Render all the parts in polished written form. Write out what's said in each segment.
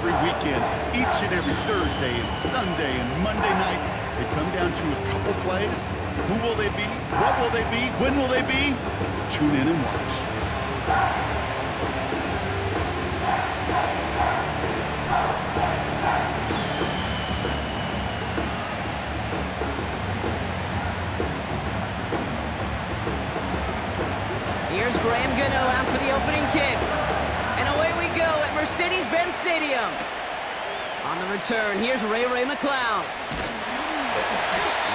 every weekend, each and every Thursday and Sunday and Monday night. They come down to a couple plays. Who will they be? What will they be? When will they be? Tune in and watch. Here's Graham Gano out for the opening kick. And away we go at Mercedes-Benz Stadium. On the return, here's Ray McCloud.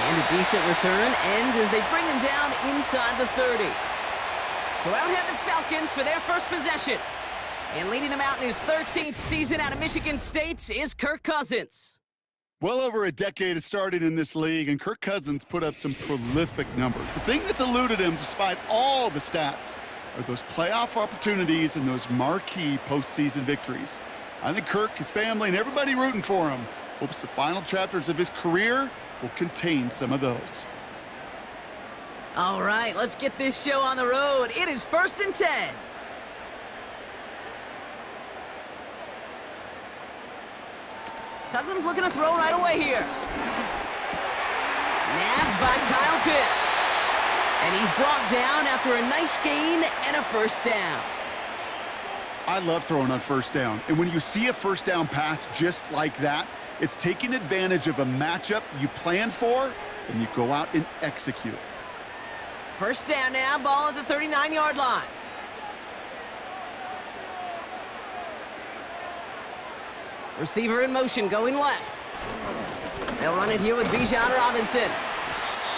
And a decent return ends as they bring him down inside the 30. So out head the Falcons for their first possession. And leading them out in his 13th season out of Michigan State is Kirk Cousins. Well over a decade has started in this league, and Kirk Cousins put up some prolific numbers. The thing that's eluded him, despite all the stats, are those playoff opportunities and those marquee postseason victories. I think Kirk, his family, and everybody rooting for him hopes the final chapters of his career will contain some of those. All right, let's get this show on the road. It is 1st and 10. Cousins looking to throw right away here. Nabbed by Kyle Pitts. And he's brought down after a nice gain and a first down. I love throwing on first down. And when you see a first down pass just like that, it's taking advantage of a matchup you planned for, and you go out and execute. First down now, ball at the 39-yard line. Receiver in motion, going left. They'll run it here with Bijan Robinson.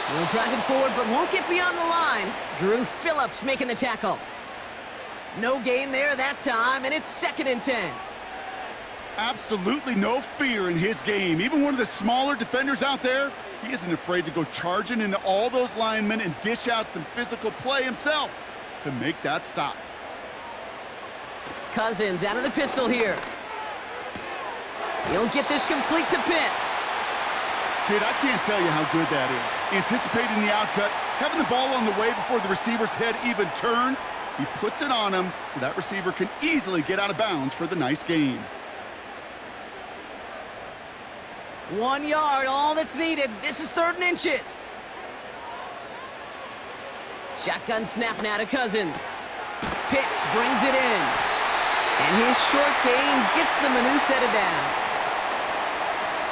He'll drive it forward, but won't get beyond the line. Drew Phillips making the tackle. No gain there that time, and it's 2nd and 10. Absolutely no fear in his game. Even one of the smaller defenders out there, he isn't afraid to go charging into all those linemen and dish out some physical play himself to make that stop. Cousins out of the pistol here. He'll get this complete to Pitts. Kid, I can't tell you how good that is. Anticipating the outcut, having the ball on the way before the receiver's head even turns, he puts it on him so that receiver can easily get out of bounds for the nice gain. 1 yard, all that's needed. This is 3rd and inches. Shotgun snap now to Cousins. Pitts brings it in. And his short gain gets them a new set of downs.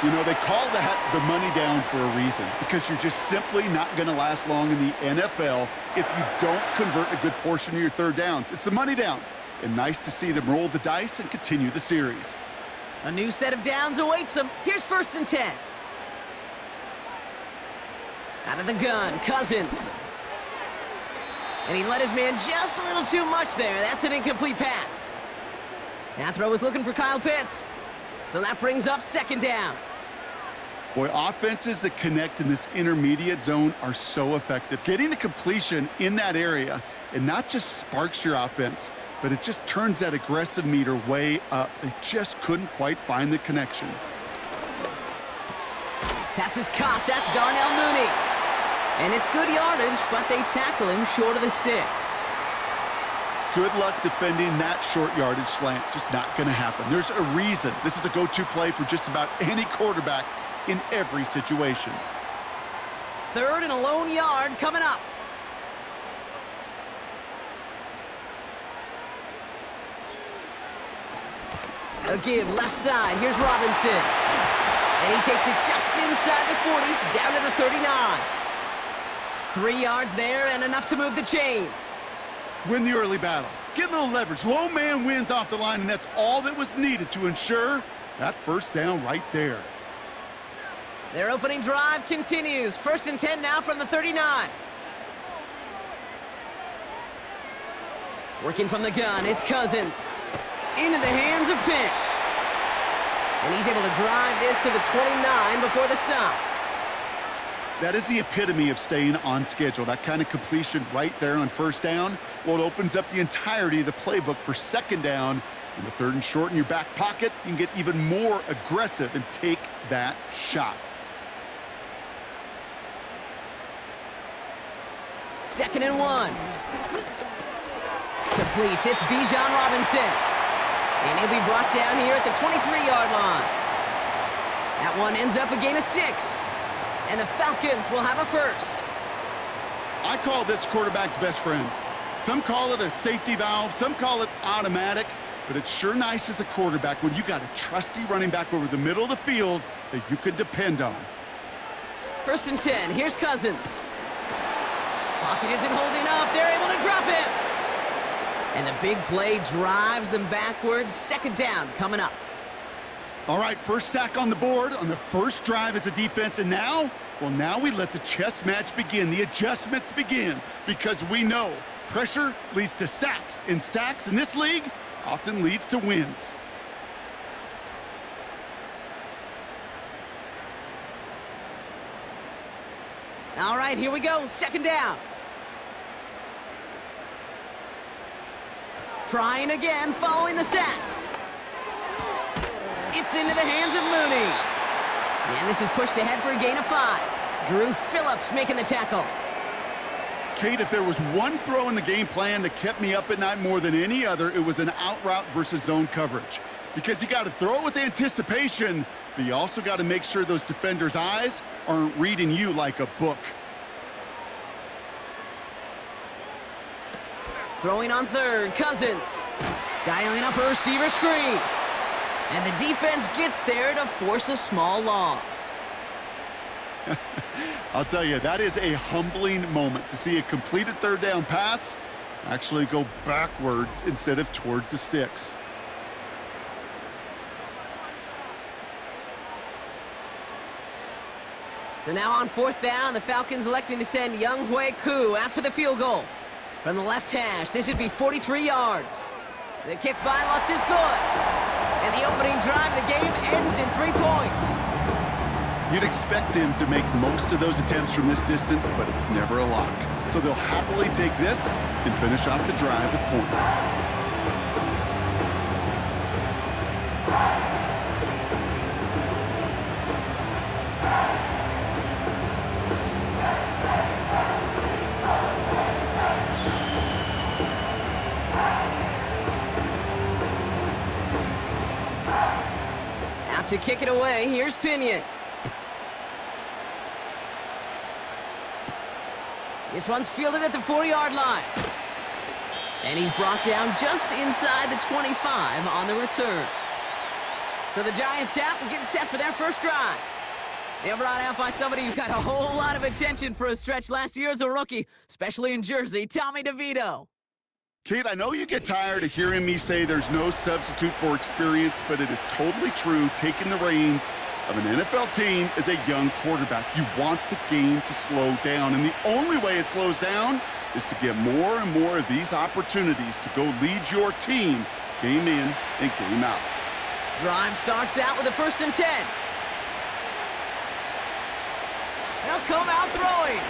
You know, they call that the money down for a reason, because you're just simply not going to last long in the NFL if you don't convert a good portion of your third downs. It's the money down. And nice to see them roll the dice and continue the series. A new set of downs awaits them. Here's 1st and 10. Out of the gun, Cousins. And he let his man just a little too much there. That's an incomplete pass. That throw is looking for Kyle Pitts. So that brings up 2nd down. Boy, offenses that connect in this intermediate zone are so effective. Getting the completion in that area, and not just sparks your offense, but it just turns that aggressive meter way up. They just couldn't quite find the connection. Pass is caught. That's Darnell Mooney. And it's good yardage, but they tackle him short of the sticks. Good luck defending that short yardage slant. Just not going to happen. There's a reason. This is a go-to play for just about any quarterback in every situation. 3rd and a lone yard coming up. A give left side. Here's Robinson. And he takes it just inside the 40, down to the 39. 3 yards there and enough to move the chains. Win the early battle. Get a little leverage. Low man wins off the line, and that's all that was needed to ensure that first down right there. Their opening drive continues. 1st and 10 now from the 39. Working from the gun, it's Cousins. Into the hands of Pitts. And he's able to drive this to the 29 before the stop. That is the epitome of staying on schedule. That kind of completion right there on first down. Well, it opens up the entirety of the playbook for 2nd down. In the 3rd and short in your back pocket, you can get even more aggressive and take that shot. 2nd and 1. Completes. It's Bijan Robinson. And he'll be brought down here at the 23-yard line. That one ends up a gain of 6. And the Falcons will have a first. I call this quarterback's best friend. Some call it a safety valve, some call it automatic, but it's sure nice as a quarterback when you got a trusty running back over the middle of the field that you can depend on. 1st and 10, here's Cousins. Pocket isn't holding up, they're able to drop him. And the big play drives them backwards. 2nd down coming up. All right, first sack on the board on the first drive as a defense, and now, well, now we let the chess match begin, the adjustments begin, because we know pressure leads to sacks, and sacks in this league often leads to wins. All right, here we go, 2nd down. Trying again, following the sack. It's into the hands of Mooney. And this is pushed ahead for a gain of 5. Drew Phillips making the tackle. Kate, if there was one throw in the game plan that kept me up at night more than any other, it was an out route versus zone coverage. Because you got to throw it with anticipation, but you also got to make sure those defenders' eyes aren't reading you like a book. Throwing on 3rd, Cousins. Dialing up a receiver screen. And the defense gets there to force a small loss. I'll tell you, that is a humbling moment to see a completed 3rd down pass actually go backwards instead of towards the sticks. So now on 4th down, the Falcons electing to send Young Hui Koo after the field goal. From the left hash, this would be 43 yards. The kick by Lutz is good. And the opening drive of the game ends in 3 points. You'd expect him to make most of those attempts from this distance, but it's never a lock. So they'll happily take this and finish off the drive with points. Out to kick it away, here's Pinion. This one's fielded at the 4-yard line. And he's brought down just inside the 25 on the return. So the Giants out and getting set for their first drive. They're brought out by somebody who got a whole lot of attention for a stretch last year as a rookie, especially in Jersey, Tommy DeVito. Kate, I know you get tired of hearing me say there's no substitute for experience, but it is totally true. Taking the reins of an NFL team is a young quarterback. You want the game to slow down, and the only way it slows down is to get more and more of these opportunities to go lead your team game in and game out. Drive starts out with a 1st and 10. They'll come out throwing.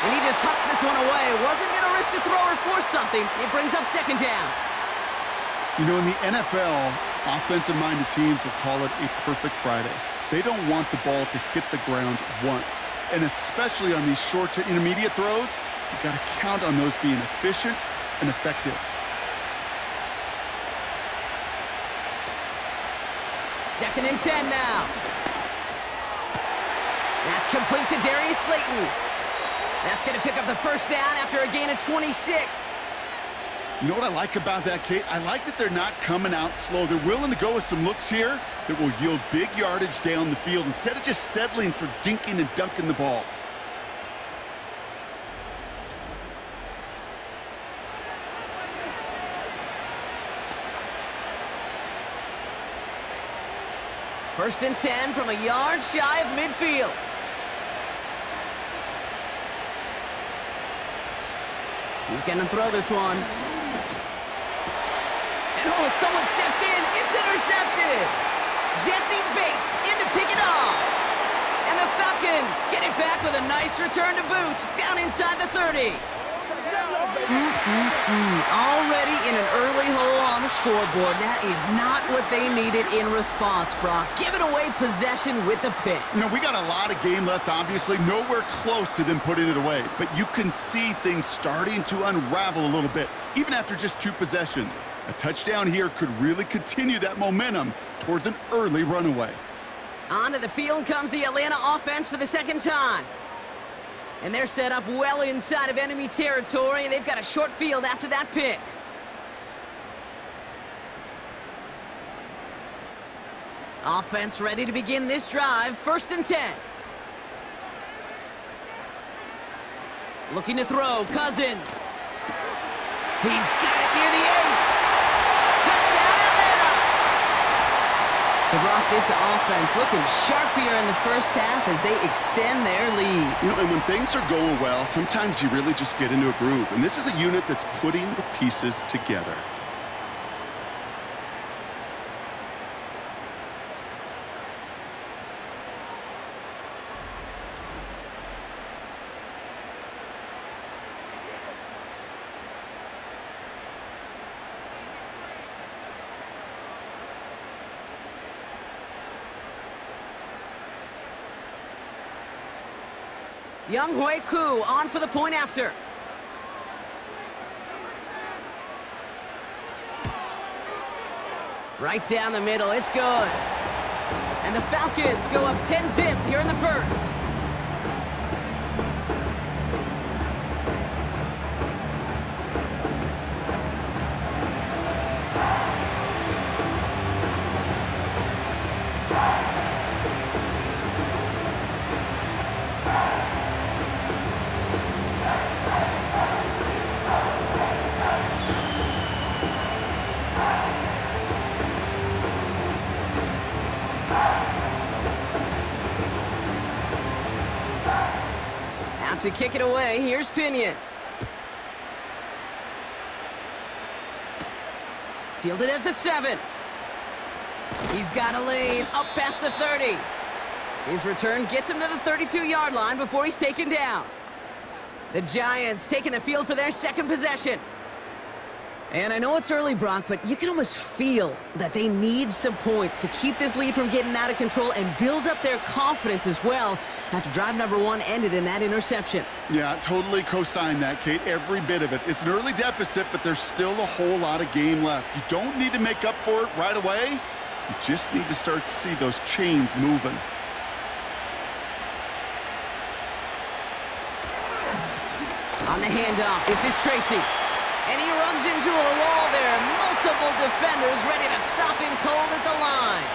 And he just hucks this one away. Wasn't going to risk a throw or force something. It brings up 2nd down. You know, in the NFL, offensive-minded teams will call it a perfect Friday. They don't want the ball to hit the ground once. And especially on these short to intermediate throws, you've got to count on those being efficient and effective. Second and 10 now. That's complete to Darius Slayton. That's going to pick up the 1st down after a gain of 26. You know what I like about that, Kate? I like that they're not coming out slow. They're willing to go with some looks here that will yield big yardage down the field instead of just settling for dinking and dunking the ball. First and 10 from a yard shy of midfield. He's going to throw this one. And oh, someone stepped in. It's intercepted. Jesse Bates in to pick it off. And the Falcons get it back with a nice return to boot down inside the 30. Already in an early hole on the scoreboard. That is not what they needed in response, Brock. Giving away possession with the pick. You know, we got a lot of game left, obviously. Nowhere close to them putting it away. But you can see things starting to unravel a little bit, even after just 2 possessions. A touchdown here could really continue that momentum towards an early runaway. Onto the field comes the Atlanta offense for the second time. And they're set up well inside of enemy territory. They've got a short field after that pick. Offense ready to begin this drive. 1st and 10. Looking to throw. Cousins. He's got it near the 8. Touchdown, Atlanta! So, Brock, this offense looking sharpier in the first half as they extend their lead. You know, and when things are going well, sometimes you really just get into a groove. And this is a unit that's putting the pieces together. Young Hui Koo on for the point after. Right down the middle, it's good. And the Falcons go up 10-zip here in the first. To kick it away, here's Pinion. Fielded at the 7. He's got a lane up past the 30. His return gets him to the 32-yard line before he's taken down. The Giants taking the field for their second possession. And I know it's early, Brock, but you can almost feel that they need some points to keep this lead from getting out of control and build up their confidence as well after drive number 1 ended in that interception. Yeah, totally co-sign that, Kate. Every bit of it. It's an early deficit, but there's still a whole lot of game left. You don't need to make up for it right away. You just need to start to see those chains moving. On the handoff, this is Tracy. And he runs into a wall there. Multiple defenders ready to stop him cold at the line.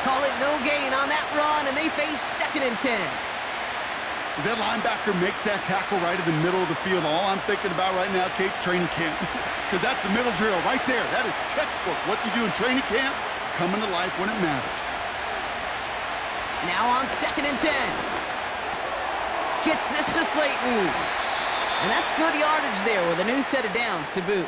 Call it no gain on that run, and they face 2nd and 10. As that linebacker makes that tackle right in the middle of the field, all I'm thinking about right now, Kate, training camp. Because that's the middle drill right there. That is textbook. What you do in training camp, coming to life when it matters. Now on 2nd and 10. Gets this to Slayton. And that's good yardage there with a new set of downs to boot.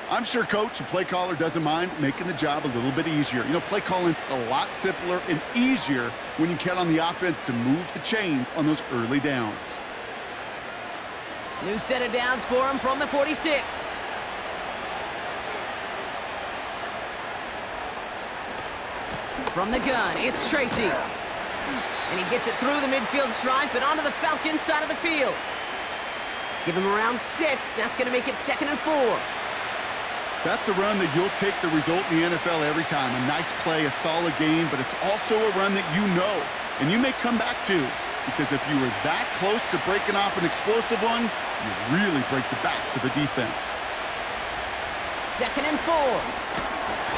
I'm sure coach and play caller doesn't mind making the job a little bit easier. You know, play calling's a lot simpler and easier when you count on the offense to move the chains on those early downs. New set of downs for him from the 46. From the gun, it's Tracy. And he gets it through the midfield stripe and onto the Falcons side of the field. Give him around 6. That's going to make it 2nd and 4. That's a run that you'll take the result in the NFL every time. A nice play, a solid game, but it's also a run that you know, and you may come back to, because if you were that close to breaking off an explosive one, you really break the backs of a defense. 2nd and 4.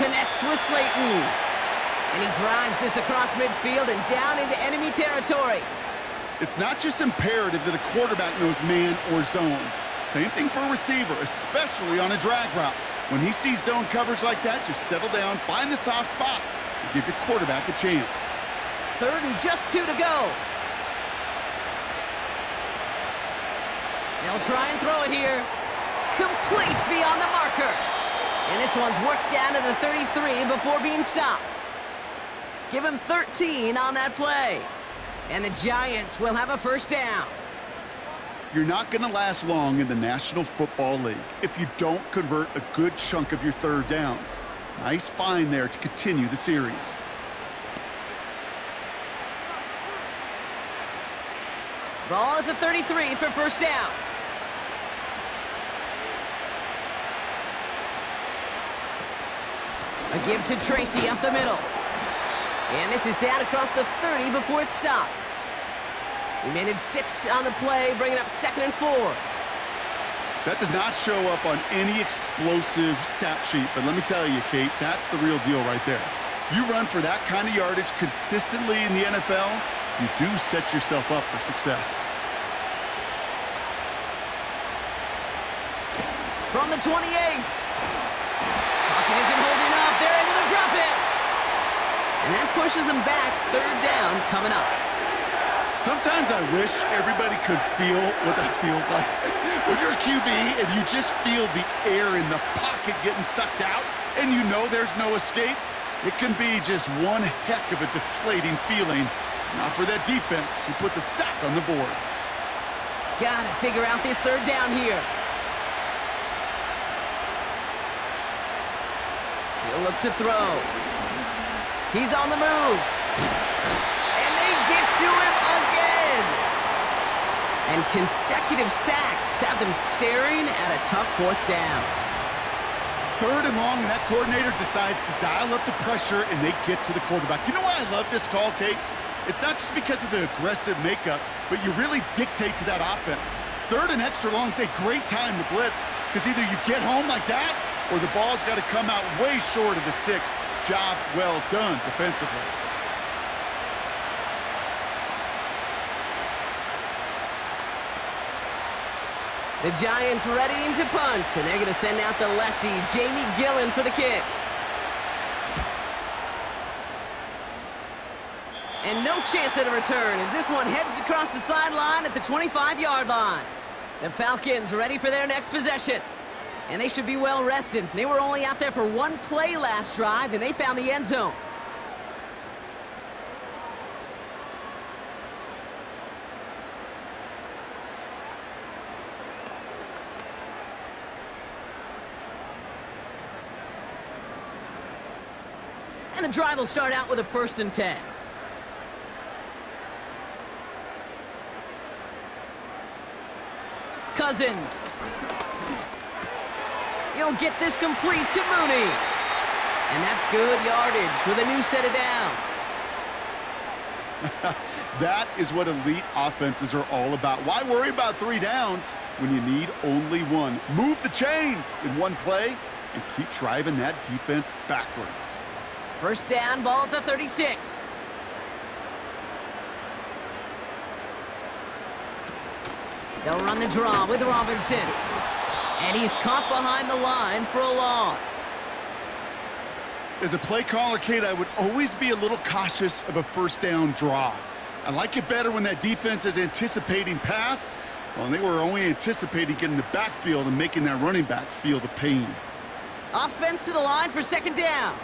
Connects with Slayton. And he drives this across midfield and down into enemy territory. It's not just imperative that a quarterback knows man or zone. Same thing for a receiver, especially on a drag route. When he sees zone coverage like that, just settle down, find the soft spot, and give your quarterback a chance. 3rd and just 2 to go. They'll try and throw it here. Complete beyond the marker. And this one's worked down to the 33 before being stopped. Give him 13 on that play. And the Giants will have a 1st down. You're not going to last long in the National Football League if you don't convert a good chunk of your third downs. Nice find there to continue the series. Ball at the 33 for first down. A give to Tracy up the middle. And this is down across the 30 before it stopped. He managed 6 on the play, bringing up 2nd and 4. That does not show up on any explosive stat sheet, but let me tell you, Kate, that's the real deal right there. You run for that kind of yardage consistently in the NFL, you do set yourself up for success. From the 28. Pocket isn't holding up. They're able to drop it. And that pushes them back. 3rd down coming up. Sometimes I wish everybody could feel what that feels like. When you're a QB and you just feel the air in the pocket getting sucked out and you know there's no escape, it can be just one heck of a deflating feeling. Not for that defense who puts a sack on the board. Gotta figure out this 3rd down here. He'll look to throw. He's on the move. And they get to him again. And consecutive sacks have them staring at a tough 4th down. 3rd and long, and that coordinator decides to dial up the pressure, and they get to the quarterback. You know why I love this call, Kate? It's not just because of the aggressive makeup, but you really dictate to that offense. 3rd and extra long is a great time to blitz, because either you get home like that, or the ball's got to come out way short of the sticks. Job well done defensively. The Giants readying to punt, and they're going to send out the lefty, Jamie Gillen, for the kick. And no chance at a return as this one heads across the sideline at the 25-yard line. The Falcons ready for their next possession. And they should be well rested. They were only out there for 1 play last drive, and they found the end zone. And the drive will start out with a 1st and 10. Cousins. He'll get this complete to Mooney. And that's good yardage with a new set of downs. That is what elite offenses are all about. Why worry about 3 downs when you need only 1? Move the chains in 1 play and keep driving that defense backwards. 1st down, ball at the 36. They'll run the draw with Robinson. And he's caught behind the line for a loss. As a play caller, Kate, I would always be a little cautious of a 1st down draw. I like it better when that defense is anticipating pass. Well, they were only anticipating getting the backfield and making that running back feel the pain. Offense to the line for 2nd down.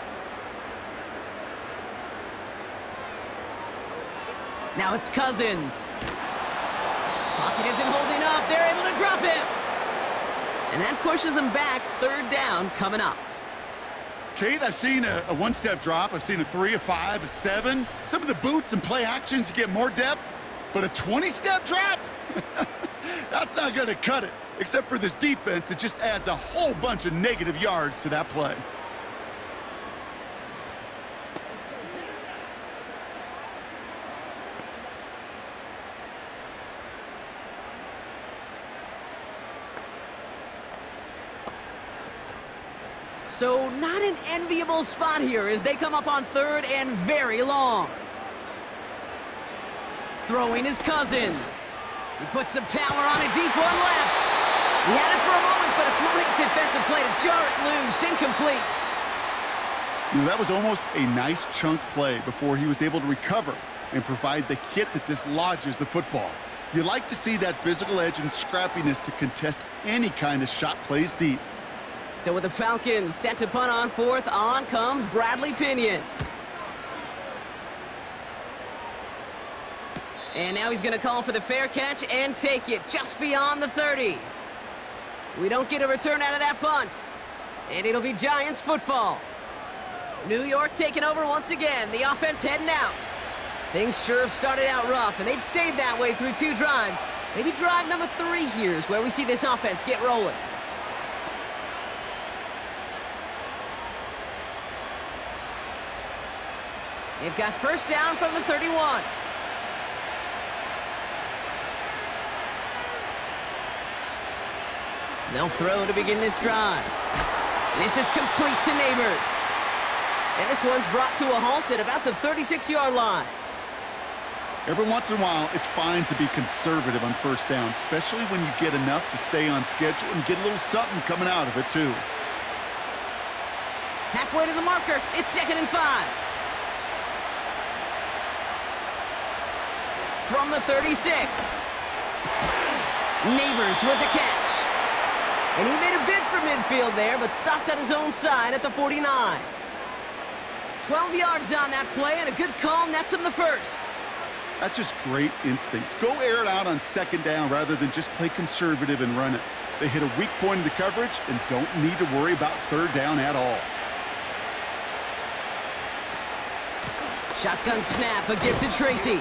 Now it's Cousins. Pocket isn't holding up. They're able to drop him. And that pushes them back. 3rd down coming up. Kate, I've seen a 1-step drop. I've seen a 3, a 5, a 7. Some of the boots and play actions, you get more depth. But a 20-step drop? That's not going to cut it. Except for this defense, it just adds a whole bunch of negative yards to that play. So not an enviable spot here as they come up on 3rd and very long. Throwing his Cousins. He puts some power on a deep one left. He had it for a moment, but a great defensive play to jar it loose. Incomplete. You know, that was almost a nice chunk play before he was able to recover and provide the hit that dislodges the football. You like to see that physical edge and scrappiness to contest any kind of shot plays deep. So with the Falcons set to punt on 4th, on comes Bradley Pinion. And now he's going to call for the fair catch and take it just beyond the 30. We don't get a return out of that punt. And it'll be Giants football. New York taking over once again. The offense heading out. Things sure have started out rough, and they've stayed that way through 2 drives. Maybe drive number 3 here is where we see this offense get rolling. They've got first down from the 31. They'll throw to begin this drive. This is complete to Neighbors. And this one's brought to a halt at about the 36-yard line. Every once in a while, it's fine to be conservative on first down, especially when you get enough to stay on schedule and get a little something coming out of it, too. Halfway to the marker, it's 2nd and 5. From the 36. Neighbors with a catch. And he made a bid for midfield there, but stopped on his own side at the 49. 12 yards on that play, and a good call nets him the first. That's just great instincts. Go air it out on 2nd down rather than just play conservative and run it. They hit a weak point in the coverage and don't need to worry about 3rd down at all. Shotgun snap, a gift to Tracy.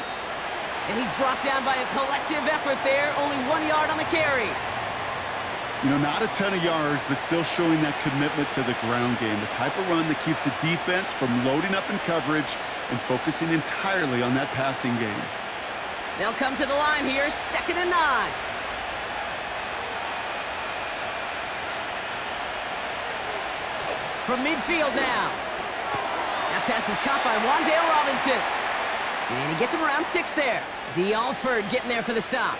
And he's brought down by a collective effort there, only 1 yard on the carry. You know, not a ton of yards, but still showing that commitment to the ground game. The type of run that keeps the defense from loading up in coverage and focusing entirely on that passing game. They'll come to the line here, 2nd and 9. From midfield now. That pass is caught by Wan'Dale Robinson. And he gets him around 6 there. D. Alford getting there for the stop.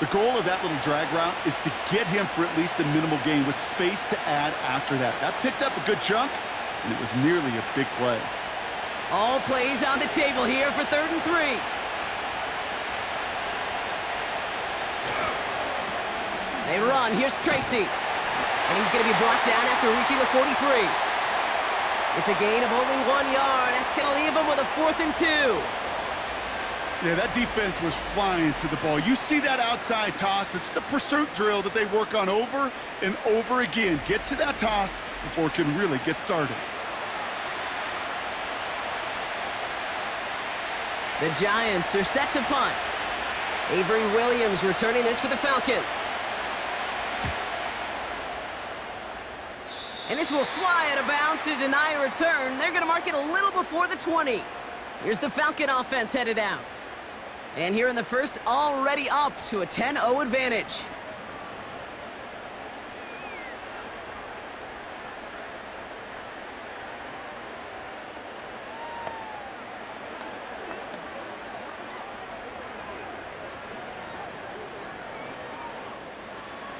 The goal of that little drag route is to get him for at least a minimal gain with space to add after that. That picked up a good chunk, and it was nearly a big play. All plays on the table here for 3rd and 3. They run. Here's Tracy. And he's going to be brought down after reaching the 43. It's a gain of only 1 yard. That's going to leave him with a 4th and 2. Yeah, that defense was flying to the ball. You see that outside toss. This is a pursuit drill that they work on over and over again. Get to that toss before it can really get started. The Giants are set to punt. Avery Williams returning this for the Falcons. And this will fly out of bounds to deny a return. They're going to mark it a little before the 20. Here's the Falcon offense headed out. And here in the first, already up to a 10-0 advantage.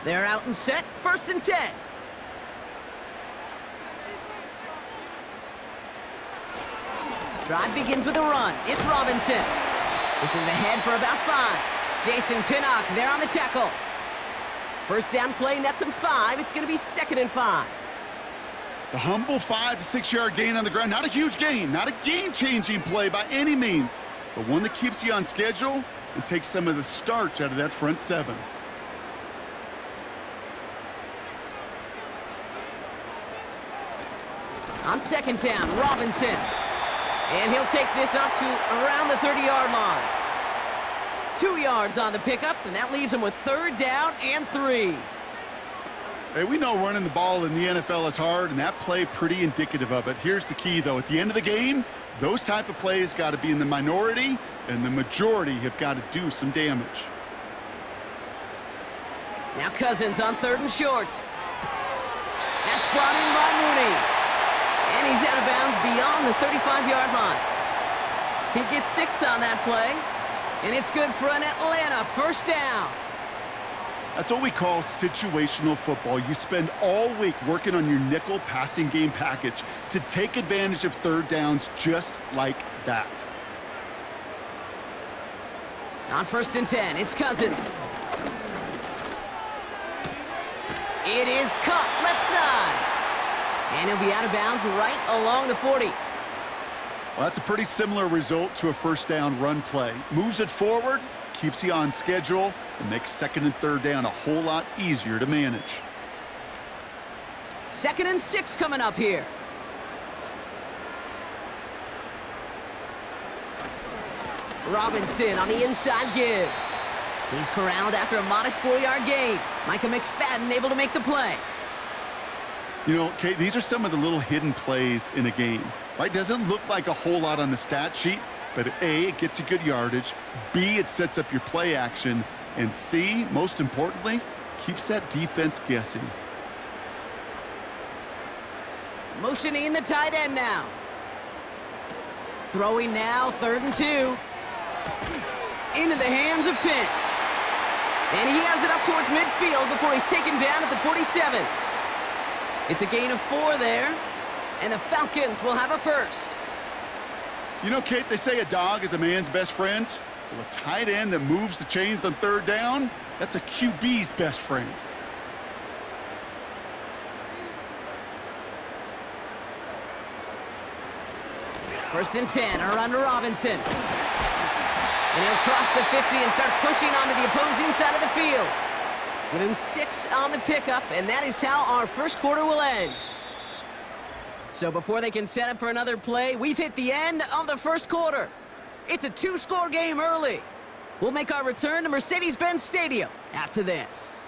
They're out and set, 1st and 10. Drive begins with a run. It's Robinson. This is ahead for about 5. Jason Pinnock there on the tackle. First down play nets him 5. It's going to be 2nd and 5. The humble 5 to 6 yard gain on the ground. Not a huge gain, not a game-changing play by any means, but one that keeps you on schedule and takes some of the starch out of that front 7. On 2nd down, Robinson. And he'll take this up to around the 30-yard line. 2 yards on the pickup, and that leaves him with 3rd down and 3. Hey, we know running the ball in the NFL is hard, and that play pretty indicative of it. Here's the key, though. At the end of the game, those type of plays got to be in the minority, and the majority have got to do some damage. Now Cousins on 3rd and short. That's brought in by Mooney. And he's out of bounds beyond the 35-yard line. He gets 6 on that play, and it's good for an Atlanta 1st down. That's what we call situational football. You spend all week working on your nickel passing game package to take advantage of 3rd downs just like that. On 1st and 10, it's Cousins. It is cut left side. And he'll be out of bounds right along the 40. Well, that's a pretty similar result to a first down run play. Moves it forward, keeps you on schedule, and makes second and third down a whole lot easier to manage. 2nd and 6 coming up here. Robinson on the inside give. He's corralled after a modest 4-yard gain. Micah McFadden able to make the play. You know, Kate, these are some of the little hidden plays in a game, right? Doesn't look like a whole lot on the stat sheet, but A, it gets you good yardage, B, it sets up your play action, and C, most importantly, keeps that defense guessing. Motioning the tight end now. Throwing now, 3rd and 2. Into the hands of Pitts. And he has it up towards midfield before he's taken down at the 47. It's a gain of 4 there, and the Falcons will have a first. You know, Kate, they say a dog is a man's best friend. Well, a tight end that moves the chains on 3rd down, that's a QB's best friend. First and 10, a run to Robinson. And he'll cross the 50 and start pushing onto the opposing side of the field. Give him 6 on the pickup, and that is how our first quarter will end. So before they can set up for another play, we've hit the end of the first quarter. It's a 2-score game early. We'll make our return to Mercedes-Benz Stadium after this.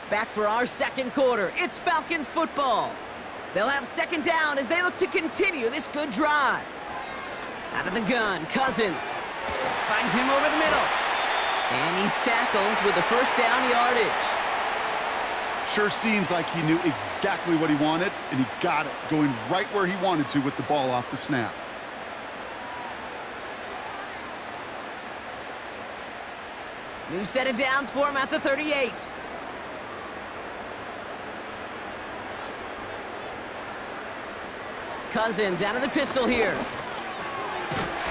Back for our second quarter. It's Falcons football. They'll have 2nd down as they look to continue this good drive. Out of the gun, Cousins finds him over the middle. And he's tackled with the first down yardage. Sure seems like he knew exactly what he wanted, and he got it, going right where he wanted to with the ball off the snap. New set of downs for him at the 38. Cousins out of the pistol here.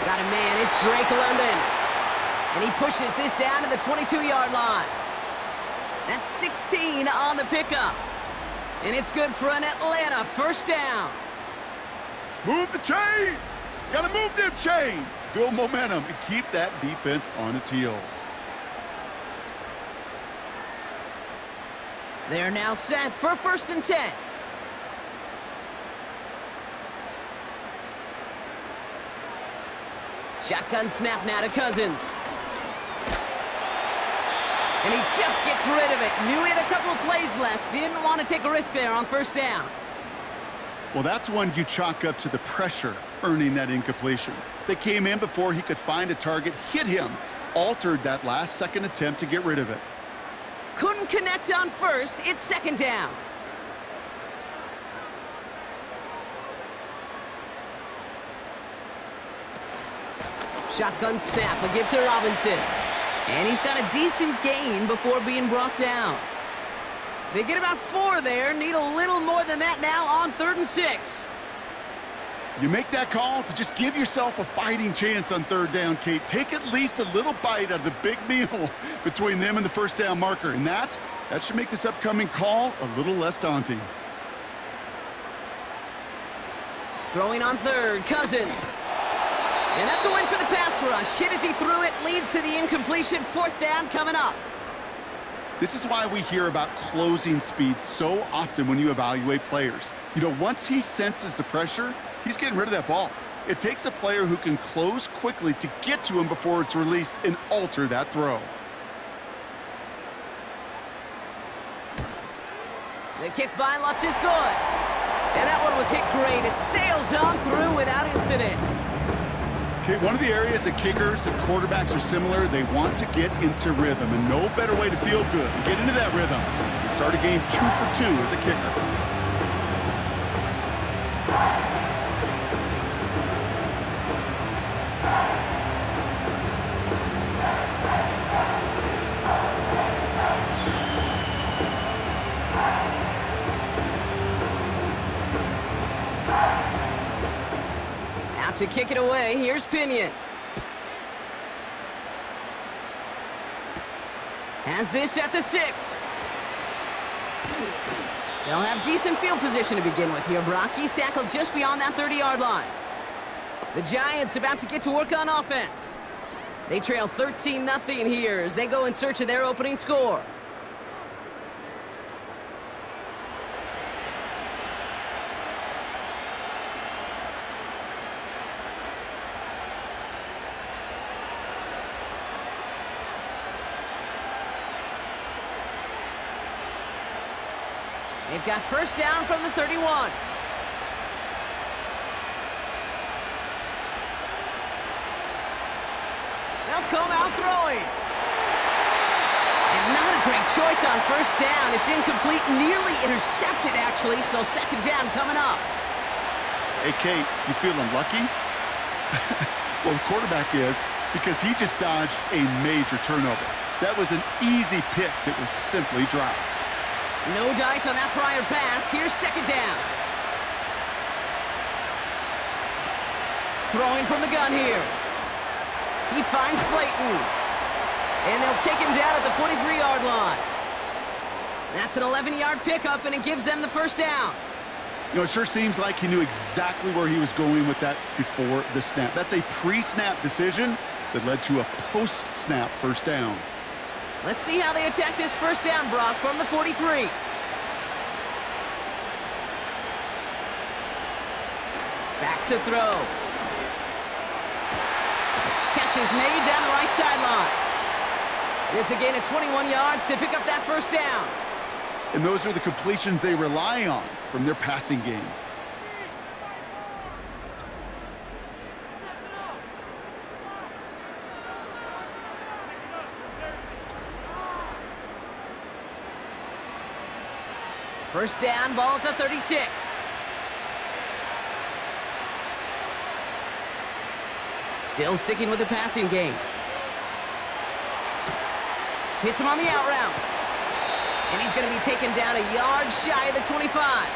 Got a man, it's Drake London. And he pushes this down to the 22-yard line. That's 16 on the pickup. And it's good for an Atlanta first down. Move the chains! Gotta move them chains! Build momentum and keep that defense on its heels. They're now set for 1st and 10. Shotgun snap now to Cousins. And he just gets rid of it. Knew he had a couple of plays left. Didn't want to take a risk there on 1st down. Well, that's one you chalk up to the pressure earning that incompletion. They came in before he could find a target, hit him, altered that last-second attempt to get rid of it. Couldn't connect on 1st. It's 2nd down. Shotgun snap, a give to Robinson. And he's got a decent gain before being brought down. They get about 4 there, need a little more than that now on 3rd and 6. You make that call to just give yourself a fighting chance on 3rd down, Kate. Take at least a little bite out of the big meal between them and the first down marker. And that should make this upcoming call a little less daunting. Throwing on 3rd, Cousins. And that's a win for the pass rush. Hit as he threw it, leads to the incompletion. 4th down coming up. This is why we hear about closing speed so often when you evaluate players. You know, once he senses the pressure, he's getting rid of that ball. It takes a player who can close quickly to get to him before it's released and alter that throw. The kick by Lutz is good. And that one was hit great. It sails on through without incident. Okay, one of the areas that kickers and quarterbacks are similar, they want to get into rhythm, and no better way to feel good than get into that rhythm and start a game 2 for 2 as a kicker. To kick it away, here's Pinion. Has this at the 6. They'll have decent field position to begin with here, Brock. He's tackled just beyond that 30-yard line. The Giants about to get to work on offense. They trail 13-0 here as they go in search of their opening score. They've got first down from the 31. They'll come out throwing. And not a great choice on first down. It's incomplete, nearly intercepted, actually, so second down coming up. Hey, Kate, you feeling lucky? Well, the quarterback is, because he just dodged a major turnover. That was an easy pick that was simply dropped. No dice on that prior pass. Here's second down. Throwing from the gun here. He finds Slayton. And they'll take him down at the 43-yard line. That's an 11-yard pickup, and it gives them the first down. You know, it sure seems like he knew exactly where he was going with that before the snap. That's a pre-snap decision that led to a post-snap first down. Let's see how they attack this first down, Brock, from the 43. Back to throw. Catch is made down the right sideline. It's a gain of 21 yards to pick up that first down. And those are the completions they rely on from their passing game. First down, ball at the 36. Still sticking with the passing game. Hits him on the out route. And he's going to be taken down a yard shy of the 25.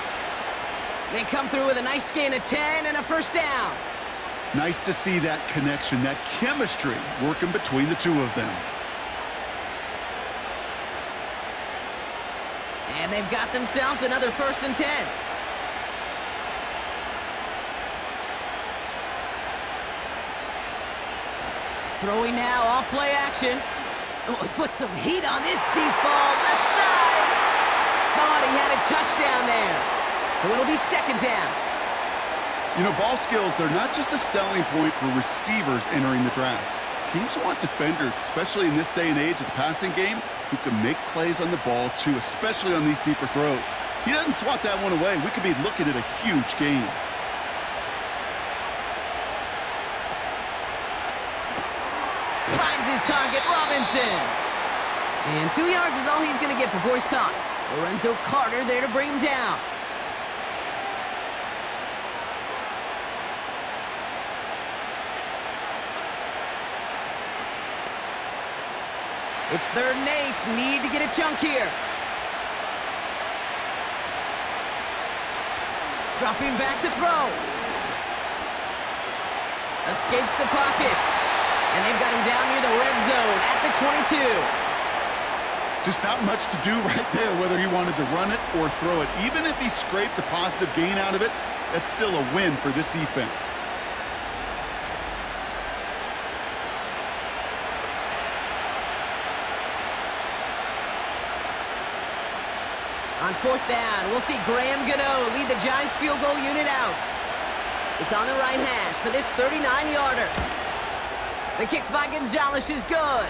They come through with a nice gain of 10 and a first down. Nice to see that connection, that chemistry working between the two of them. And they've got themselves another 1st and 10. Throwing now, off play action. Oh, he put some heat on this deep ball, left side. Thought he had a touchdown there. So it'll be second down. You know, ball skills are not just a selling point for receivers entering the draft. Teams want defenders, especially in this day and age of the passing game, who can make plays on the ball, too, especially on these deeper throws. He doesn't swat that one away. We could be looking at a huge gain. Finds his target, Robinson. And 2 yards is all he's going to get before he's caught. Lorenzo Carter there to bring him down. It's 3rd and 8. Need to get a chunk here. Dropping back to throw. Escapes the pocket. And they've got him down near the red zone at the 22. Just not much to do right there, whether he wanted to run it or throw it. Even if he scraped a positive gain out of it, that's still a win for this defense. On 4th down, we'll see Graham Gano lead the Giants field goal unit out. It's on the right hash for this 39-yarder. The kick by Gonzalez is good.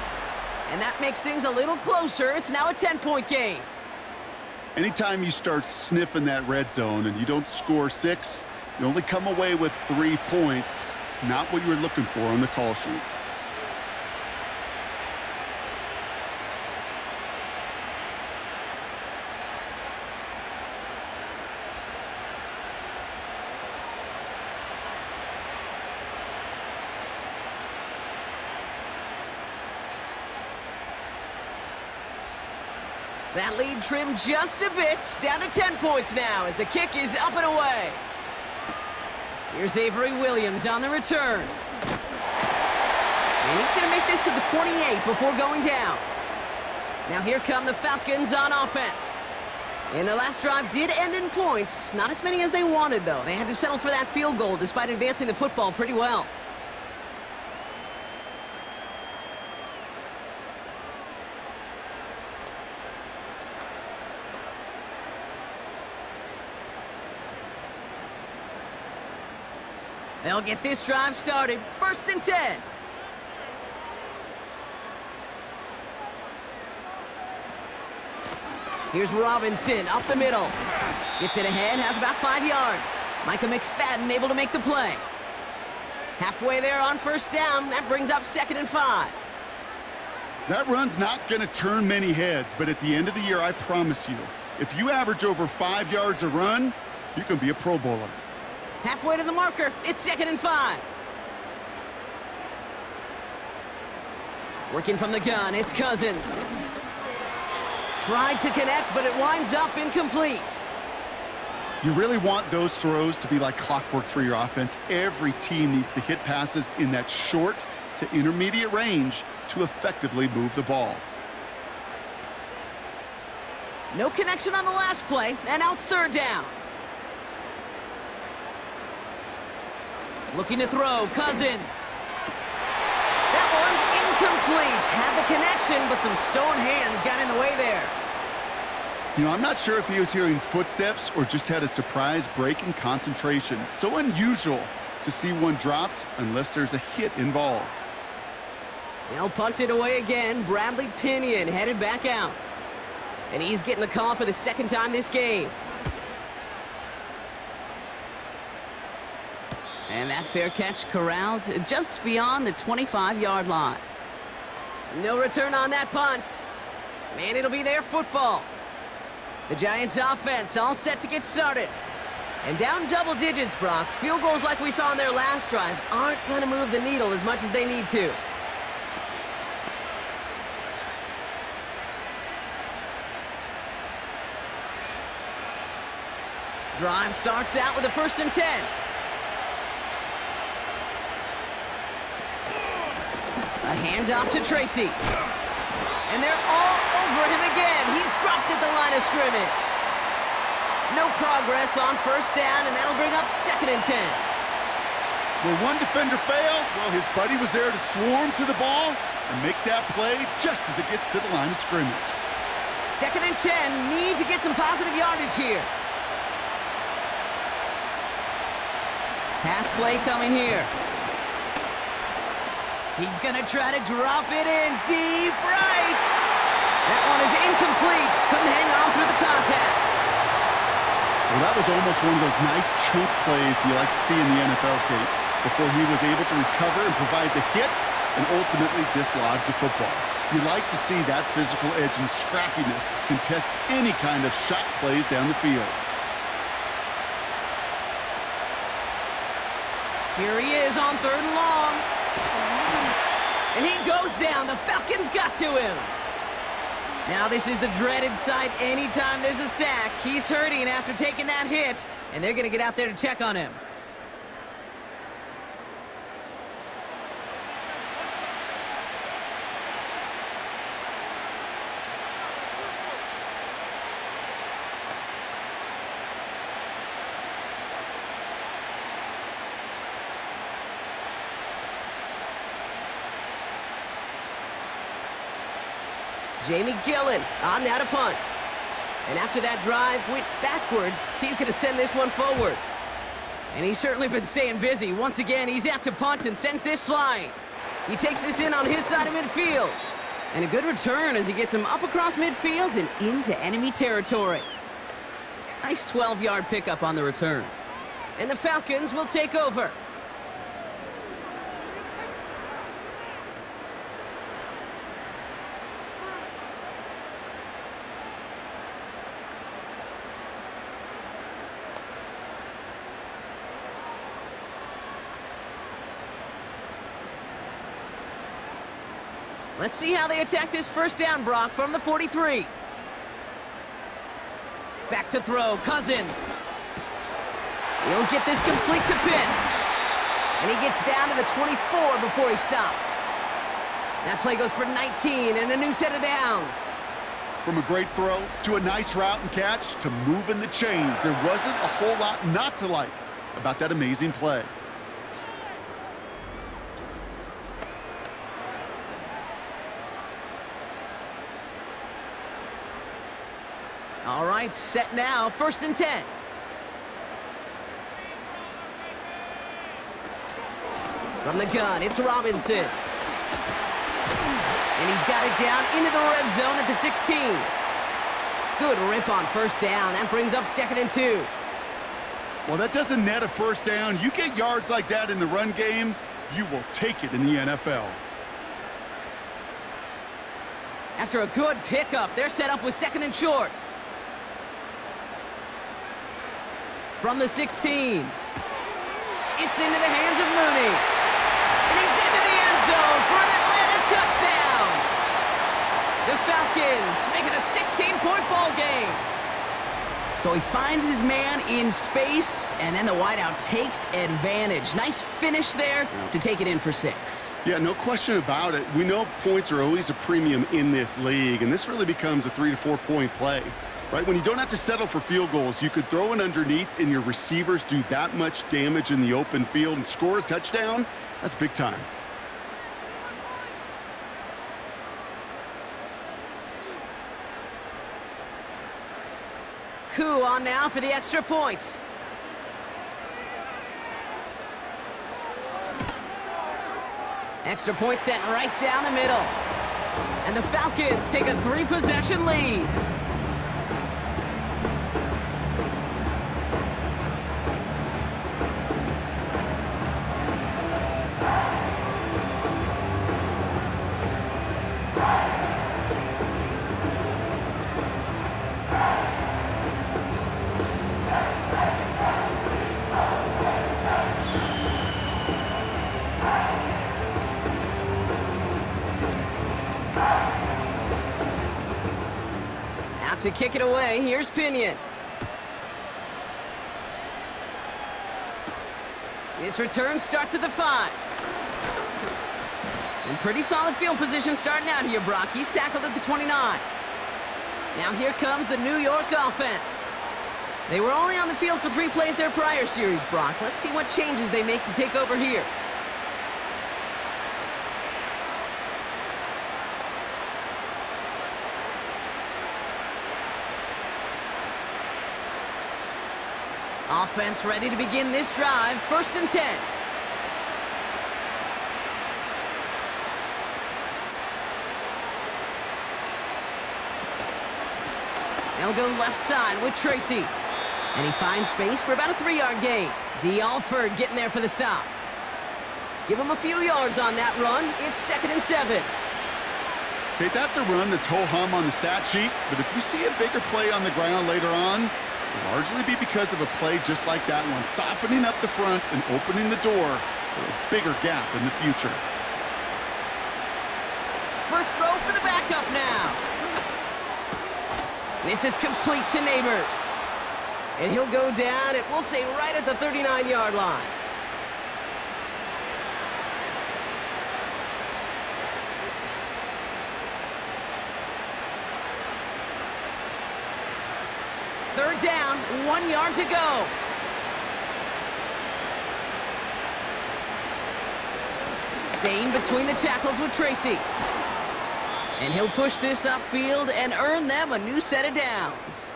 And that makes things a little closer. It's now a 10-point game. Anytime you start sniffing that red zone and you don't score 6, you only come away with 3 points. Not what you were looking for on the call sheet. That lead trimmed just a bit, down to 10 points now as the kick is up and away. Here's Avery Williams on the return. And he's going to make this to the 28 before going down. Now here come the Falcons on offense. And their last drive did end in points. Not as many as they wanted, though. They had to settle for that field goal despite advancing the football pretty well. They'll get this drive started. 1st and 10. Here's Robinson up the middle. Gets it ahead, has about 5 yards. Micah McFadden able to make the play. Halfway there on 1st down. That brings up 2nd and 5. That run's not going to turn many heads, but at the end of the year, I promise you, if you average over 5 yards a run, you can be a Pro Bowler. Halfway to the marker. It's 2nd and 5. Working from the gun, it's Cousins. Tried to connect, but it winds up incomplete. You really want those throws to be like clockwork for your offense. Every team needs to hit passes in that short to intermediate range to effectively move the ball. No connection on the last play, and now it's 3rd down. Looking to throw, Cousins. That one's incomplete. Had the connection, but some stone hands got in the way there. You know, I'm not sure if he was hearing footsteps or just had a surprise break in concentration. So unusual to see one dropped unless there's a hit involved. They'll punt it away again. Bradley Pinion headed back out. And he's getting the call for the 2nd time this game. And that fair catch corralled just beyond the 25-yard line. No return on that punt. Man, it'll be their football. The Giants offense all set to get started. And down double digits, Brock. Field goals like we saw on their last drive aren't going to move the needle as much as they need to. Drive starts out with a 1st and 10. A handoff to Tracy. And they're all over him again. He's dropped at the line of scrimmage. No progress on 1st down, and that'll bring up 2nd and 10. Where one defender failed, well, his buddy was there to swarm to the ball and make that play just as it gets to the line of scrimmage. 2nd and 10, need to get some positive yardage here. Pass play coming here. He's going to try to drop it in deep right. That one is incomplete. Couldn't hang on through the contact. Well, that was almost one of those nice chunk plays you like to see in the NFL, Kate, before he was able to recover and provide the hit and ultimately dislodge the football. You like to see that physical edge and scrappiness to contest any kind of shot plays down the field. Here he is on 3rd and long. And he goes down. The Falcons got to him. Now this is the dreaded sight anytime there's a sack. He's hurting after taking that hit, and they're going to get out there to check on him. Jamie Gillen on now to punt. And after that drive went backwards, he's going to send this one forward. And he's certainly been staying busy. Once again, he's out to punt and sends this flying. He takes this in on his side of midfield. And a good return as he gets him up across midfield and into enemy territory. Nice 12-yard pickup on the return. And the Falcons will take over. Let's see how they attack this 1st down, Brock, from the 43. Back to throw, Cousins. He'll get this complete to Pitts. And he gets down to the 24 before he stopped. That play goes for 19 and a new set of downs. From a great throw to a nice route and catch to moving the chains, there wasn't a whole lot not to like about that amazing play. All right, set now, 1st and 10. From the gun, it's Robinson. And he's got it down into the red zone at the 16. Good rip on 1st down. That brings up 2nd and 2. Well, that doesn't net a 1st down. You get yards like that in the run game, you will take it in the NFL. After a good pickup, they're set up with 2nd and short. From the 16. It's into the hands of Mooney. And he's into the end zone for an Atlanta touchdown. The Falcons make it a 16-point ball game. So he finds his man in space, and then the wideout takes advantage. Nice finish there to take it in for 6. Yeah, no question about it. We know points are always a premium in this league, and this really becomes a 3 to 4 point play. Right, when you don't have to settle for field goals, you could throw it underneath and your receivers do that much damage in the open field and score a touchdown. That's big time. Coup on now for the extra point. Extra point sent right down the middle. And the Falcons take a 3-possession lead. To kick it away, here's Pinion. This return starts at the 5. And pretty solid field position starting out here, Brock. He's tackled at the 29. Now here comes the New York offense. They were only on the field for 3 plays their prior series, Brock. Let's see what changes they make to take over here. Offense ready to begin this drive. 1st and 10. They'll go left side with Tracy. And he finds space for about a 3-yard gain. D. Alford getting there for the stop. Give him a few yards on that run. It's 2nd and 7. Okay, that's a run that's ho-hum on the stat sheet, but if you see a bigger play on the ground later on, it'll largely be because of a play just like that one, softening up the front and opening the door for a bigger gap in the future. First throw for the backup now. This is complete to Neighbors. And he'll go down, and we'll say right at the 39-yard line. Third down, 1 yard to go. Staying between the tackles with Tracy. And he'll push this upfield and earn them a new set of downs.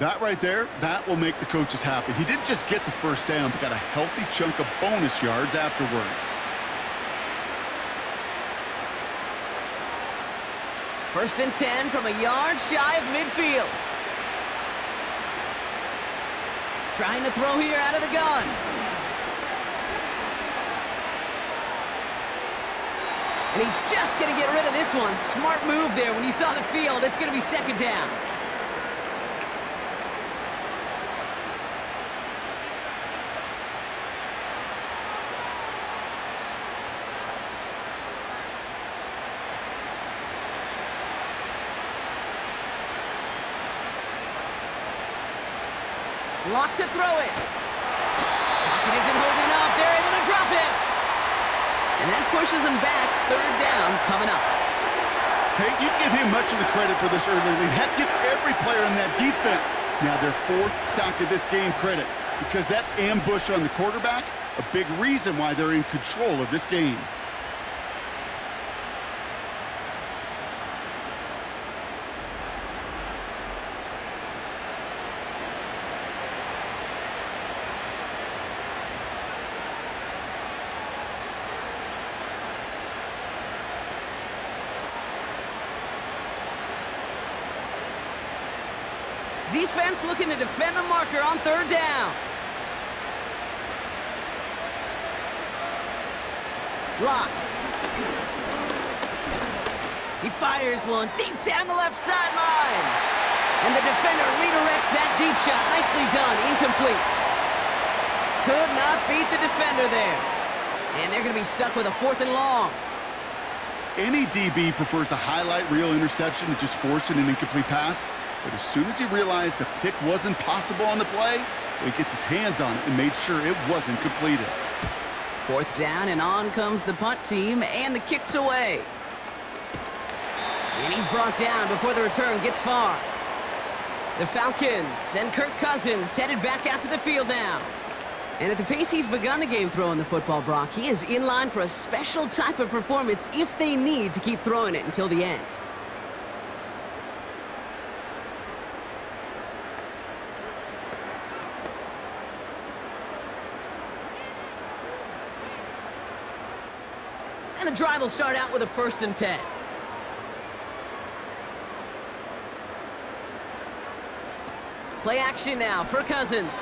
That right there, that will make the coaches happy. He didn't just get the 1st down, but got a healthy chunk of bonus yards afterwards. 1st and 10 from a yard shy of midfield. Trying to throw here out of the gun. And he's just going to get rid of this one. Smart move there when you saw the field. It's going to be 2nd down. Lock to throw it. Pocket isn't holding up. They're able to drop it. And that pushes them back. 3rd down coming up. Okay, you give him much of the credit for this early lead. Heck, give every player in that defense now their 4th sack of this game credit, because that ambush on the quarterback, a big reason why they're in control of this game. Defense looking to defend the marker on 3rd down. Lock. He fires one deep down the left sideline. And the defender redirects that deep shot. Nicely done. Incomplete. Could not beat the defender there. And they're going to be stuck with a 4th and long. Any DB prefers a highlight reel interception to just forcing an incomplete pass. But as soon as he realized a pick wasn't possible on the play, he gets his hands on it and made sure it wasn't completed. 4th down, and on comes the punt team, and the kick's away. And he's brought down before the return gets far. The Falcons and Kirk Cousins headed back out to the field now. And at the pace he's begun the game throwing the football, Brock, he is in line for a special type of performance if they need to keep throwing it until the end. And the drive will start out with a 1st and 10. Play action now for Cousins.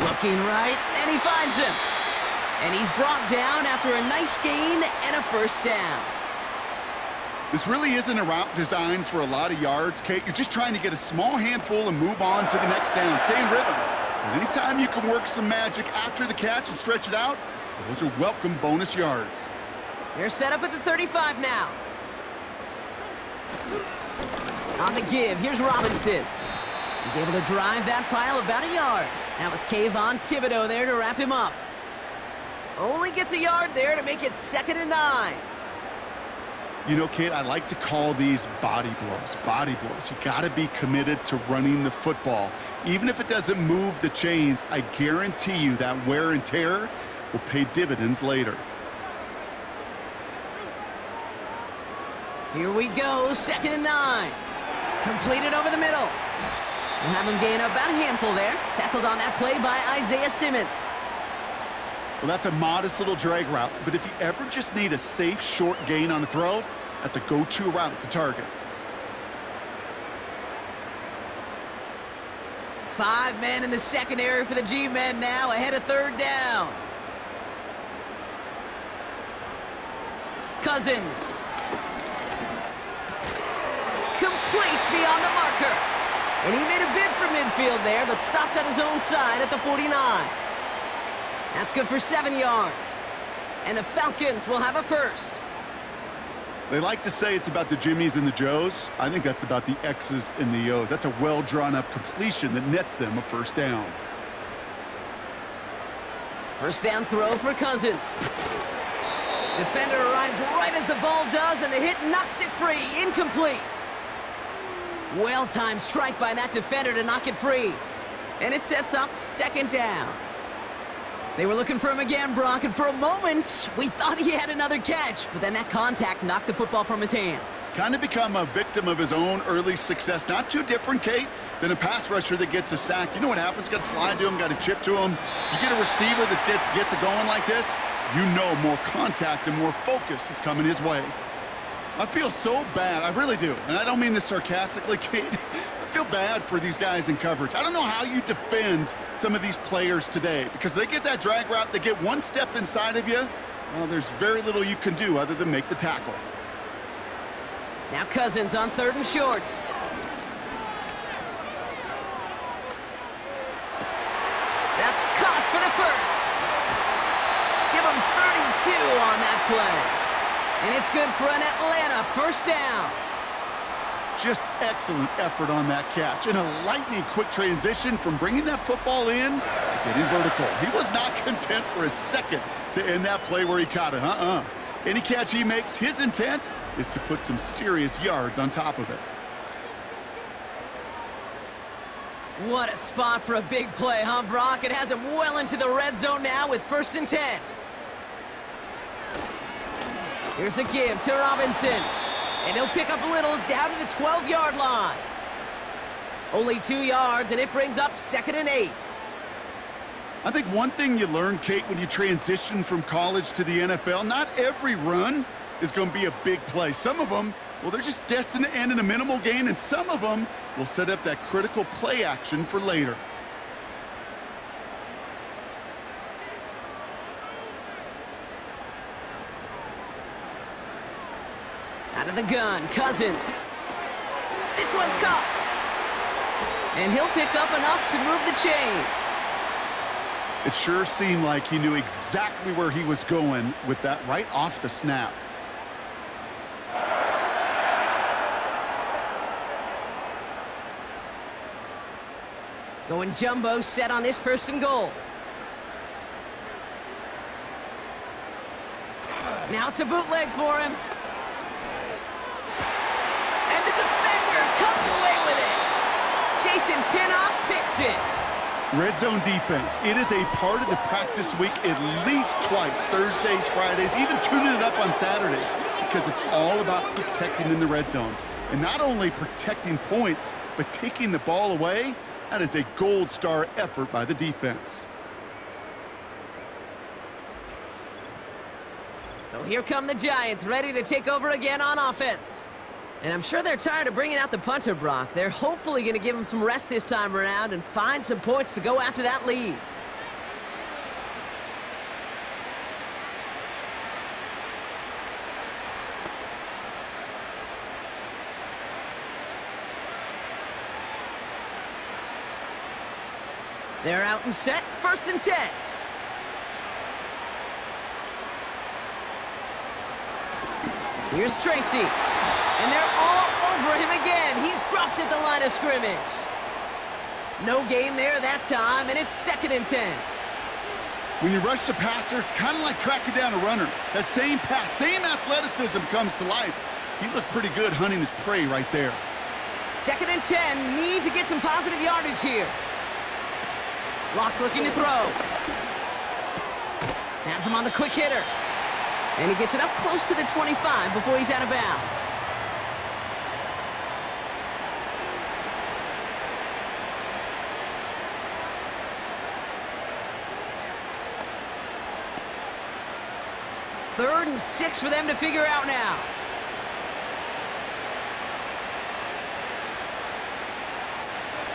Looking right, and he finds him. And he's brought down after a nice gain and a 1st down. This really isn't a route designed for a lot of yards, Kate. You're just trying to get a small handful and move on to the next down. Stay in rhythm. And anytime you can work some magic after the catch and stretch it out, those are welcome bonus yards. They're set up at the 35 now. On the give, here's Robinson. He's able to drive that pile about a yard. That was Kayvon Thibodeau there to wrap him up. Only gets a yard there to make it 2nd and 9. You know, Kate, I like to call these body blows. Body blows. You got to be committed to running the football. Even if it doesn't move the chains, I guarantee you that wear and tear will pay dividends later. Here we go, 2nd and 9. Completed over the middle. We'll have him gain about a handful there. Tackled on that play by Isaiah Simmons. Well, that's a modest little drag route, but if you ever just need a safe, short gain on a throw, that's a go-to route to target. 5 men in the secondary for the G-men now, ahead of 3rd down. Cousins. Complete beyond the marker. And he made a bid for midfield there, but stopped on his own side at the 49. That's good for 7 yards. And the Falcons will have a 1st. They like to say it's about the Jimmies and the Joes. I think that's about the X's and the O's. That's a well-drawn-up completion that nets them a 1st down. 1st down throw for Cousins. Defender arrives right as the ball does, and the hit knocks it free. Incomplete. Well-timed strike by that defender to knock it free. And it sets up 2nd down. They were looking for him again, Brock, and for a moment, we thought he had another catch, but then that contact knocked the football from his hands. Kind of become a victim of his own early success. Not too different, Kate, than a pass rusher that gets a sack. You know what happens? Got to slide to him, got to chip to him. You get a receiver that gets it going like this, you know more contact and more focus is coming his way. I feel so bad. I really do. And I don't mean this sarcastically, Kate. I feel bad for these guys in coverage. I don't know how you defend some of these players today because they get that drag route, they get one step inside of you. Well, there's very little you can do other than make the tackle. Now Cousins on 3rd and short. That's caught for the 1st. Give him 32 on that play. And it's good for an Atlanta 1st down. Just excellent effort on that catch. And a lightning-quick transition from bringing that football in to getting vertical. He was not content for a second to end that play where he caught it. Any catch he makes, his intent is to put some serious yards on top of it. What a spot for a big play, huh, Brock? It has him well into the red zone now with 1st and 10. Here's a give to Robinson. And he'll pick up a little down to the 12-yard line. Only 2 yards, and it brings up 2nd and 8. I think one thing you learn, Kate, when you transition from college to the NFL, not every run is going to be a big play. Some of them, well, they're just destined to end in a minimal gain, and some of them will set up that critical play action for later. Out of the gun, Cousins. This one's caught. And he'll pick up enough to move the chains. It sure seemed like he knew exactly where he was going with that right off the snap. Going jumbo set on this 1st and goal. Now it's a bootleg for him. And the defender comes away with it. Jason Pinnock picks it. Red zone defense, it is a part of the practice week at least twice, Thursdays, Fridays, even tuning it up on Saturdays, because it's all about protecting in the red zone. And not only protecting points, but taking the ball away. That is a gold star effort by the defense. So here come the Giants, ready to take over again on offense. And I'm sure they're tired of bringing out the punter, Brock. They're hopefully going to give him some rest this time around and find some points to go after that lead. They're out and set, 1st and 10. Here's Tracy. And they're all over him again. He's dropped at the line of scrimmage. No gain there that time, and it's 2nd and 10. When you rush the passer, it's kind of like tracking down a runner. That same pass, same athleticism comes to life. He looked pretty good hunting his prey right there. 2nd and 10, need to get some positive yardage here. Locke looking to throw. Has him on the quick hitter. And he gets it up close to the 25 before he's out of bounds. Third and 6 for them to figure out now.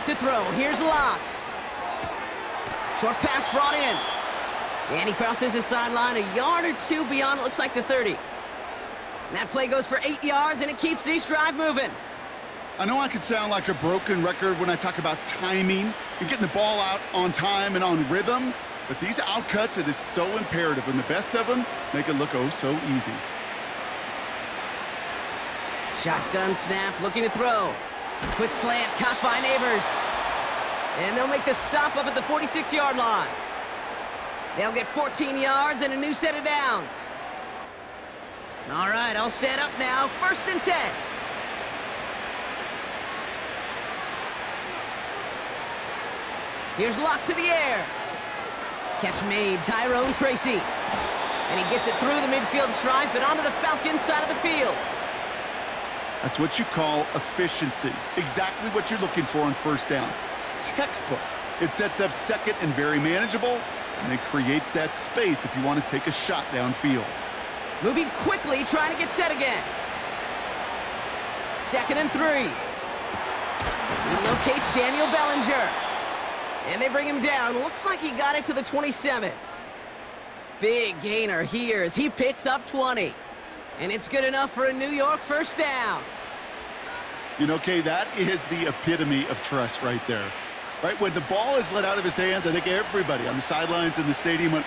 To throw, here's Locke. Short pass brought in. And he crosses the sideline a yard or 2 beyond, it looks like the 30. And that play goes for 8 yards, and it keeps this drive moving. I know I could sound like a broken record when I talk about timing and getting the ball out on time and on rhythm, but these outcuts, it is so imperative, and the best of them make it look oh so easy. Shotgun snap, looking to throw. Quick slant, caught by Neighbors. And they'll make the stop up at the 46-yard line. They'll get 14 yards and a new set of downs. All right, all set up now. 1st and 10. Here's Locke to the air. Catch made, Tyrone Tracy. And he gets it through the midfield stripe and onto the Falcons side of the field. That's what you call efficiency. Exactly what you're looking for on 1st down. Textbook. It sets up 2nd and very manageable, and it creates that space if you want to take a shot downfield. Moving quickly, trying to get set again. 2nd and 3. He locates Daniel Bellinger. And they bring him down. Looks like he got it to the 27. Big gainer here as he picks up 20. And it's good enough for a New York 1st down. You know, Kay, that is the epitome of trust right there. Right, when the ball is let out of his hands, I think everybody on the sidelines in the stadium went,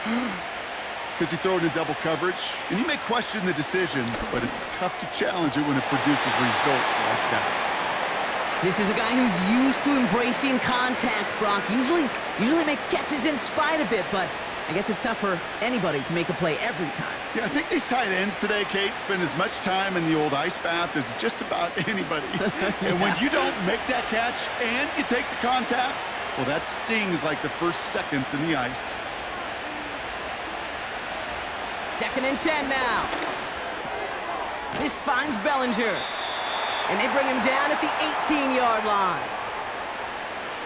because he threw it in double coverage. And you may question the decision, but it's tough to challenge it when it produces results like that. This is a guy who's used to embracing contact, Brock. Usually makes catches in spite of it, but I guess it's tough for anybody to make a play every time. Yeah, I think these tight ends today, Kate, spend as much time in the old ice bath as just about anybody. And when you don't make that catch and you take the contact, well, that stings like the first seconds in the ice. 2nd and 10 now. This finds Bellinger. And they bring him down at the 18-yard line.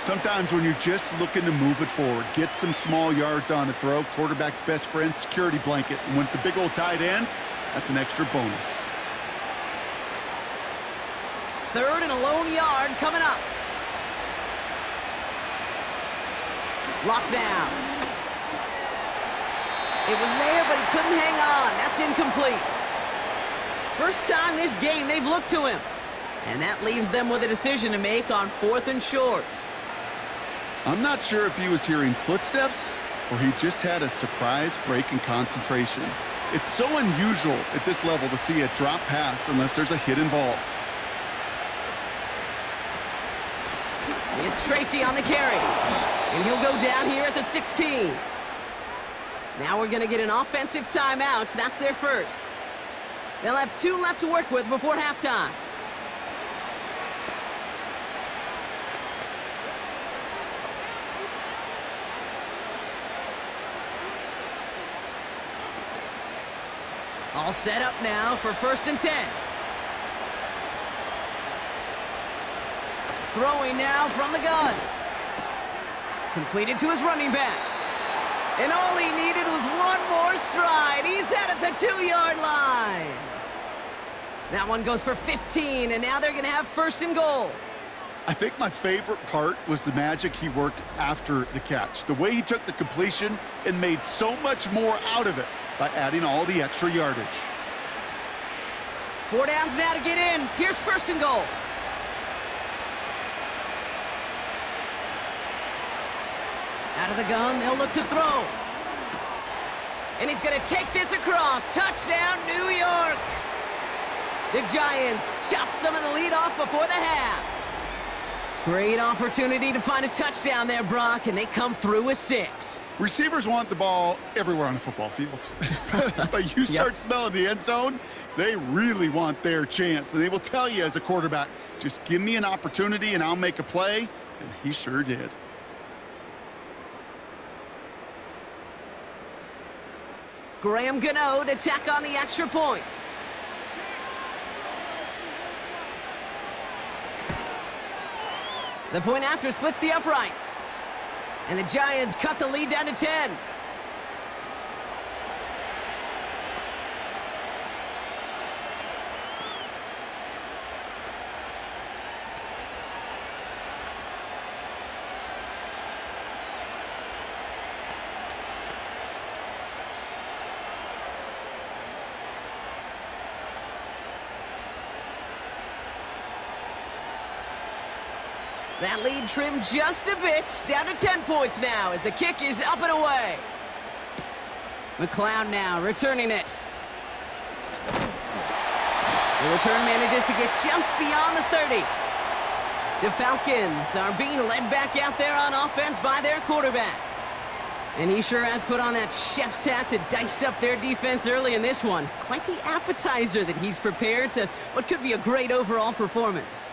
Sometimes when you're just looking to move it forward, get some small yards on the throw, quarterback's best friend, security blanket. And when it's a big old tight end, that's an extra bonus. 3rd and a lone yard coming up. Lockdown. It was there, but he couldn't hang on. That's incomplete. First time this game they've looked to him. And that leaves them with a decision to make on 4th and short. I'm not sure if he was hearing footsteps or he just had a surprise break in concentration. It's so unusual at this level to see a drop pass unless there's a hit involved. It's Tracy on the carry. And he'll go down here at the 16. Now we're going to get an offensive timeout. That's their first. They'll have 2 left to work with before halftime. All set up now for 1st and 10. Throwing now from the gun. Completed to his running back. And all he needed was one more stride. He's at the 2-yard line. That one goes for 15, and now they're going to have 1st and goal. I think my favorite part was the magic he worked after the catch. The way he took the completion and made so much more out of it by adding all the extra yardage. 4 downs now to get in. Here's 1st and goal. Out of the gun, they'll look to throw. And he's going to take this across. Touchdown, New York. The Giants chop some of the lead off before the half. Great opportunity to find a touchdown there, Brock, and they come through with 6. Receivers want the ball everywhere on the football field. But you start smelling the end zone, they really want their chance. And they will tell you as a quarterback, just give me an opportunity and I'll make a play. And he sure did. Graham Gano to tack on the extra point. The point after splits the uprights. And the Giants cut the lead down to 10. That lead trimmed just a bit, down to 10 points now as the kick is up and away. McLeod now returning it. The return manages to get just beyond the 30. The Falcons are being led back out there on offense by their quarterback. And he sure has put on that chef's hat to dice up their defense early in this one. Quite the appetizer that he's prepared to what could be a great overall performance.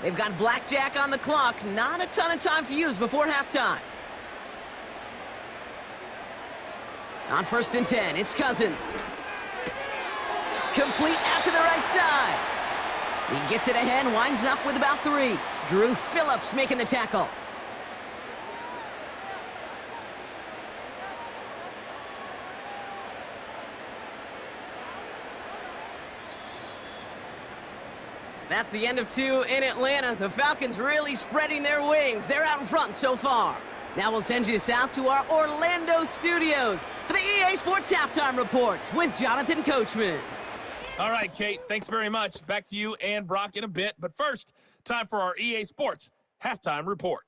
They've got blackjack on the clock. Not a ton of time to use before halftime. On 1st and 10, it's Cousins. Complete out to the right side. He gets it ahead, winds up with about 3. Drew Phillips making the tackle. That's the end of 2 in Atlanta. The Falcons really spreading their wings. They're out in front so far. Now we'll send you south to our Orlando studios for the EA Sports Halftime Report with Jonathan Coachman. All right, Kate, thanks very much. Back to you and Brock in a bit. But first, time for our EA Sports Halftime Report.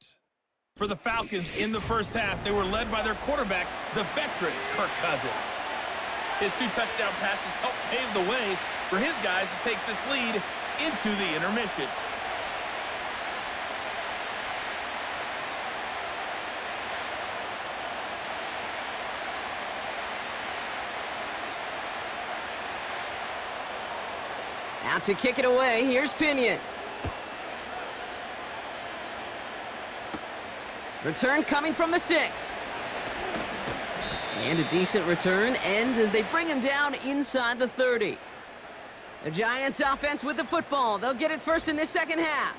For the Falcons in the first half, they were led by their quarterback, the veteran Kirk Cousins. His 2 touchdown passes help pave the way for his guys to take this lead into the intermission. Out to kick it away, here's Pinion. Return coming from the 6. And a decent return ends as they bring him down inside the 30. The Giants offense with the football. They'll get it first in this second half.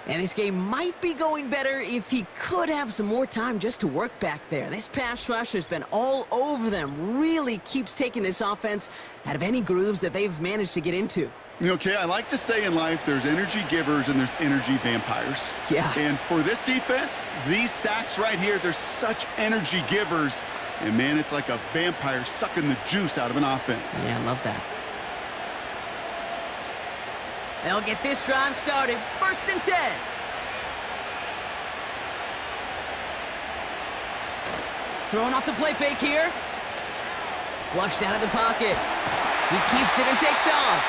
And this game might be going better if he could have some more time just to work back there. This pass rush has been all over them. Really keeps taking this offense out of any grooves that they've managed to get into. Okay, I like to say in life there's energy givers and there's energy vampires. Yeah. And for this defense, these sacks right here, they're such energy givers. And, man, it's like a vampire sucking the juice out of an offense. Yeah, I love that. They'll get this drive started. 1st and 10. Throwing off the play fake here. Flushed out of the pocket. He keeps it and takes off.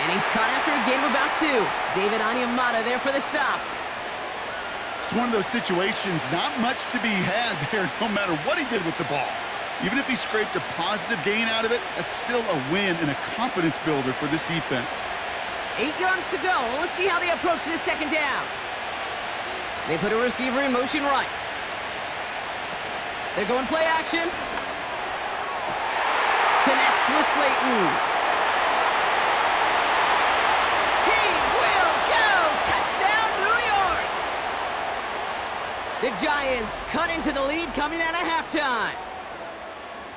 And he's caught after a gain of about 2. David Onyemata there for the stop. It's one of those situations, not much to be had there no matter what he did with the ball. Even if he scraped a positive gain out of it, that's still a win and a confidence builder for this defense. 8 yards to go. Let's see how they approach this second down. They put a receiver in motion right. They're going play action. Connects with Slayton. He will go! Touchdown, New York! The Giants cut into the lead coming out of halftime.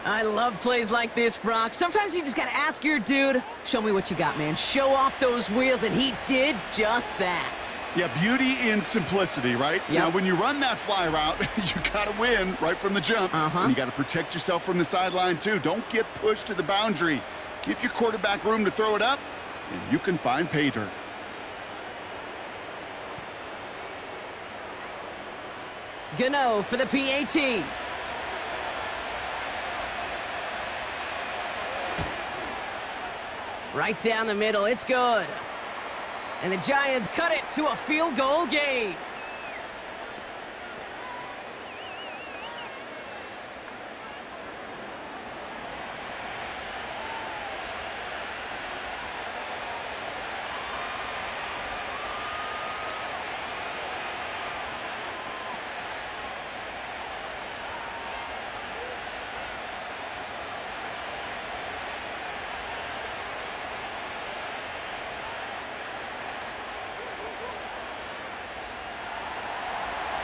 I love plays like this, Brock. Sometimes you just got to ask your dude, show me what you got, man. Show off those wheels, and he did just that. Yeah, beauty in simplicity, right? Yep. Now, when you run that fly route, you got to win right from the jump. And you got to protect yourself from the sideline, too. Don't get pushed to the boundary. Give your quarterback room to throw it up, and you can find pay dirt. Gano for the PAT. Right down the middle, it's good. And the Giants cut it to a field goal game.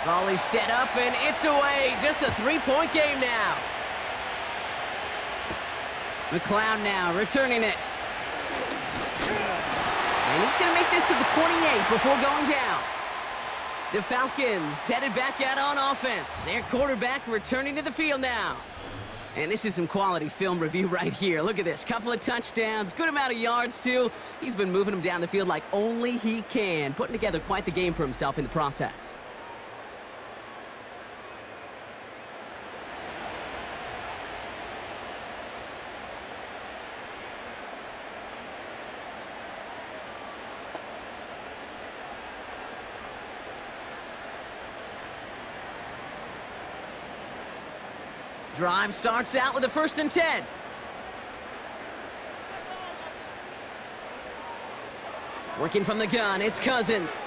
Volley set up, and it's away. Just a 3-point game now. McLeod now returning it. And he's going to make this to the 28 before going down. The Falcons headed back out on offense. Their quarterback returning to the field now. And this is some quality film review right here. Look at this. Couple of touchdowns. Good amount of yards, too. He's been moving them down the field like only he can. Putting together quite the game for himself in the process. Drive starts out with a 1st and 10. Working from the gun, it's Cousins.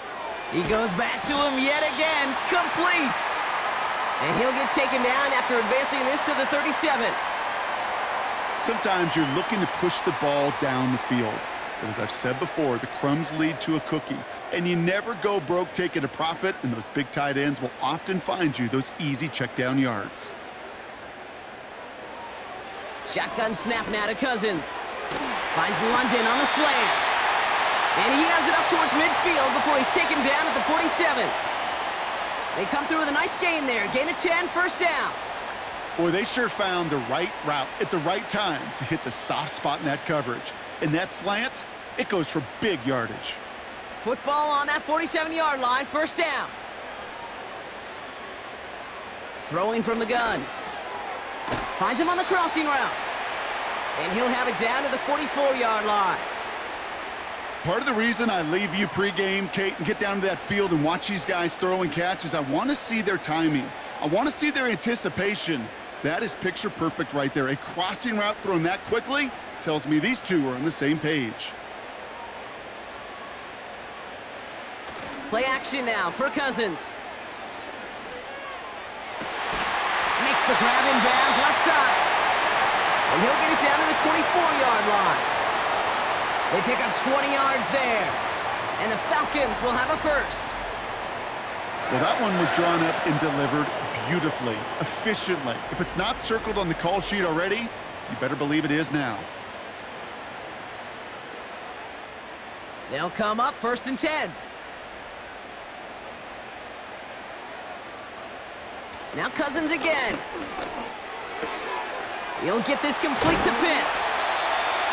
He goes back to him yet again, complete. And he'll get taken down after advancing this to the 37. Sometimes you're looking to push the ball down the field. But as I've said before, the crumbs lead to a cookie. And you never go broke taking a profit, and those big tight ends will often find you those easy check down yards. Shotgun snap now to Cousins. Finds London on the slant. And he has it up towards midfield before he's taken down at the 47. They come through with a nice gain there. Gain of 10, 1st down. Boy, they sure found the right route at the right time to hit the soft spot in that coverage. And that slant, it goes for big yardage. Football on that 47-yard line, 1st down. Throwing from the gun. Finds him on the crossing route. And he'll have it down to the 44-yard line. Part of the reason I leave you pregame, Kate, and get down to that field and watch these guys throw and catch is I want to see their timing. I want to see their anticipation. That is picture perfect right there. A crossing route thrown that quickly tells me these two are on the same page. Play action now for Cousins. Makes the grab in bounds left side. And he'll get it down to the 24-yard line. They pick up 20 yards there. And the Falcons will have a first. Well, that one was drawn up and delivered beautifully, efficiently. If it's not circled on the call sheet already, you better believe it is now. They'll come up 1st and 10. Now Cousins again. He'll get this complete to Pitts.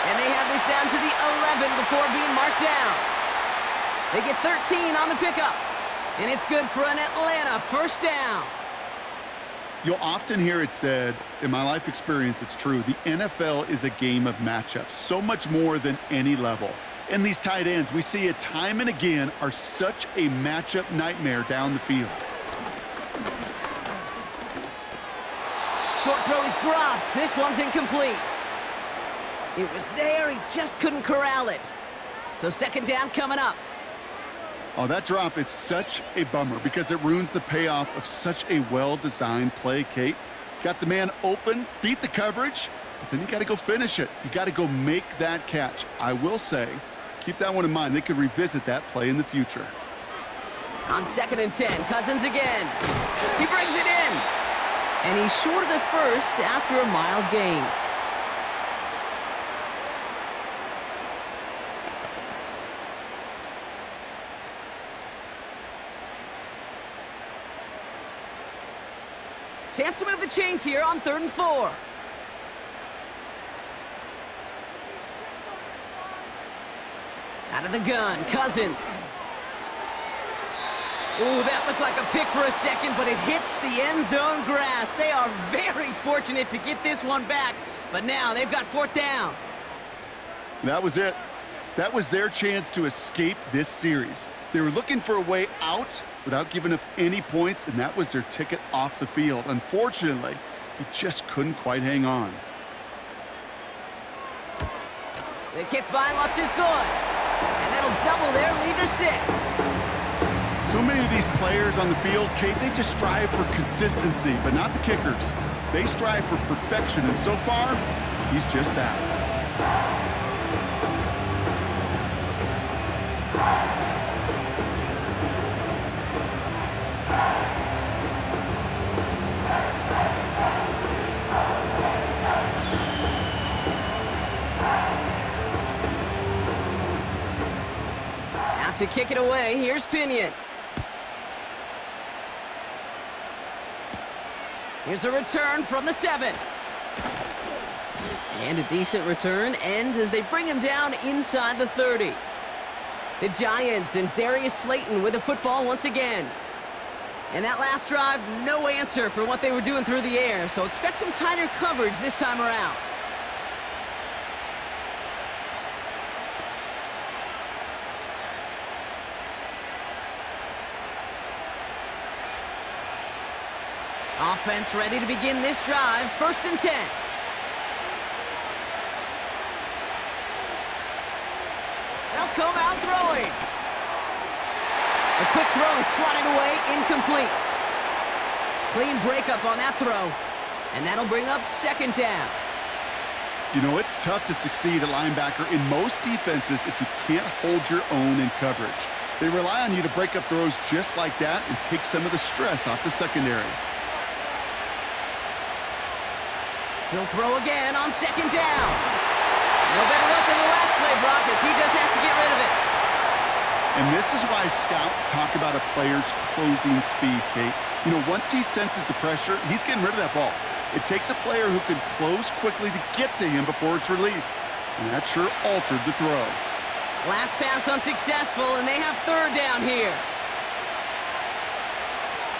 And they have this down to the 11 before being marked down. They get 13 on the pickup. And it's good for an Atlanta first down. You'll often hear it said, in my life experience, it's true, the NFL is a game of matchups, so much more than any level. And these tight ends, we see it time and again, are such a matchup nightmare down the field. Short throw is dropped. This one's incomplete. It was there. He just couldn't corral it. So 2nd down coming up. Oh, that drop is such a bummer because it ruins the payoff of such a well-designed play, Kate. Got the man open, beat the coverage, but then you got to go finish it. You got to go make that catch. I will say, keep that one in mind. They could revisit that play in the future. On 2nd and 10, Cousins again. He brings it in. And he's short of the first after a mild gain. Chance to move the chains here on 3rd and 4. Out of the gun, Cousins. Ooh, that looked like a pick for a second, but it hits the end zone grass. They are very fortunate to get this one back, but now they've got 4th down. That was it. That was their chance to escape this series. They were looking for a way out without giving up any points, and that was their ticket off the field. Unfortunately, he just couldn't quite hang on. The kick by Lutz is good, and that'll double their lead to 6. So many of these players on the field, Kate, they just strive for consistency, but not the kickers. They strive for perfection, and so far, he's just that. Out to kick it away, here's Pinion. Here's a return from the 7. And a decent return ends as they bring him down inside the 30. The Giants and Darius Slayton with the football once again. And that last drive, no answer for what they were doing through the air, so expect some tighter coverage this time around. Offense ready to begin this drive. 1st and 10. They'll come out throwing. A quick throw is swatted away, incomplete. Clean breakup on that throw. And that'll bring up 2nd down. You know, it's tough to succeed at linebacker in most defenses if you can't hold your own in coverage. They rely on you to break up throws just like that and take some of the stress off the secondary. He'll throw again on 2nd down. No better luck than the last play, Brock, as he just has to get rid of it. And this is why scouts talk about a player's closing speed, Kate. You know, once he senses the pressure, he's getting rid of that ball. It takes a player who can close quickly to get to him before it's released. And that sure altered the throw. Last pass unsuccessful, and they have 3rd down here.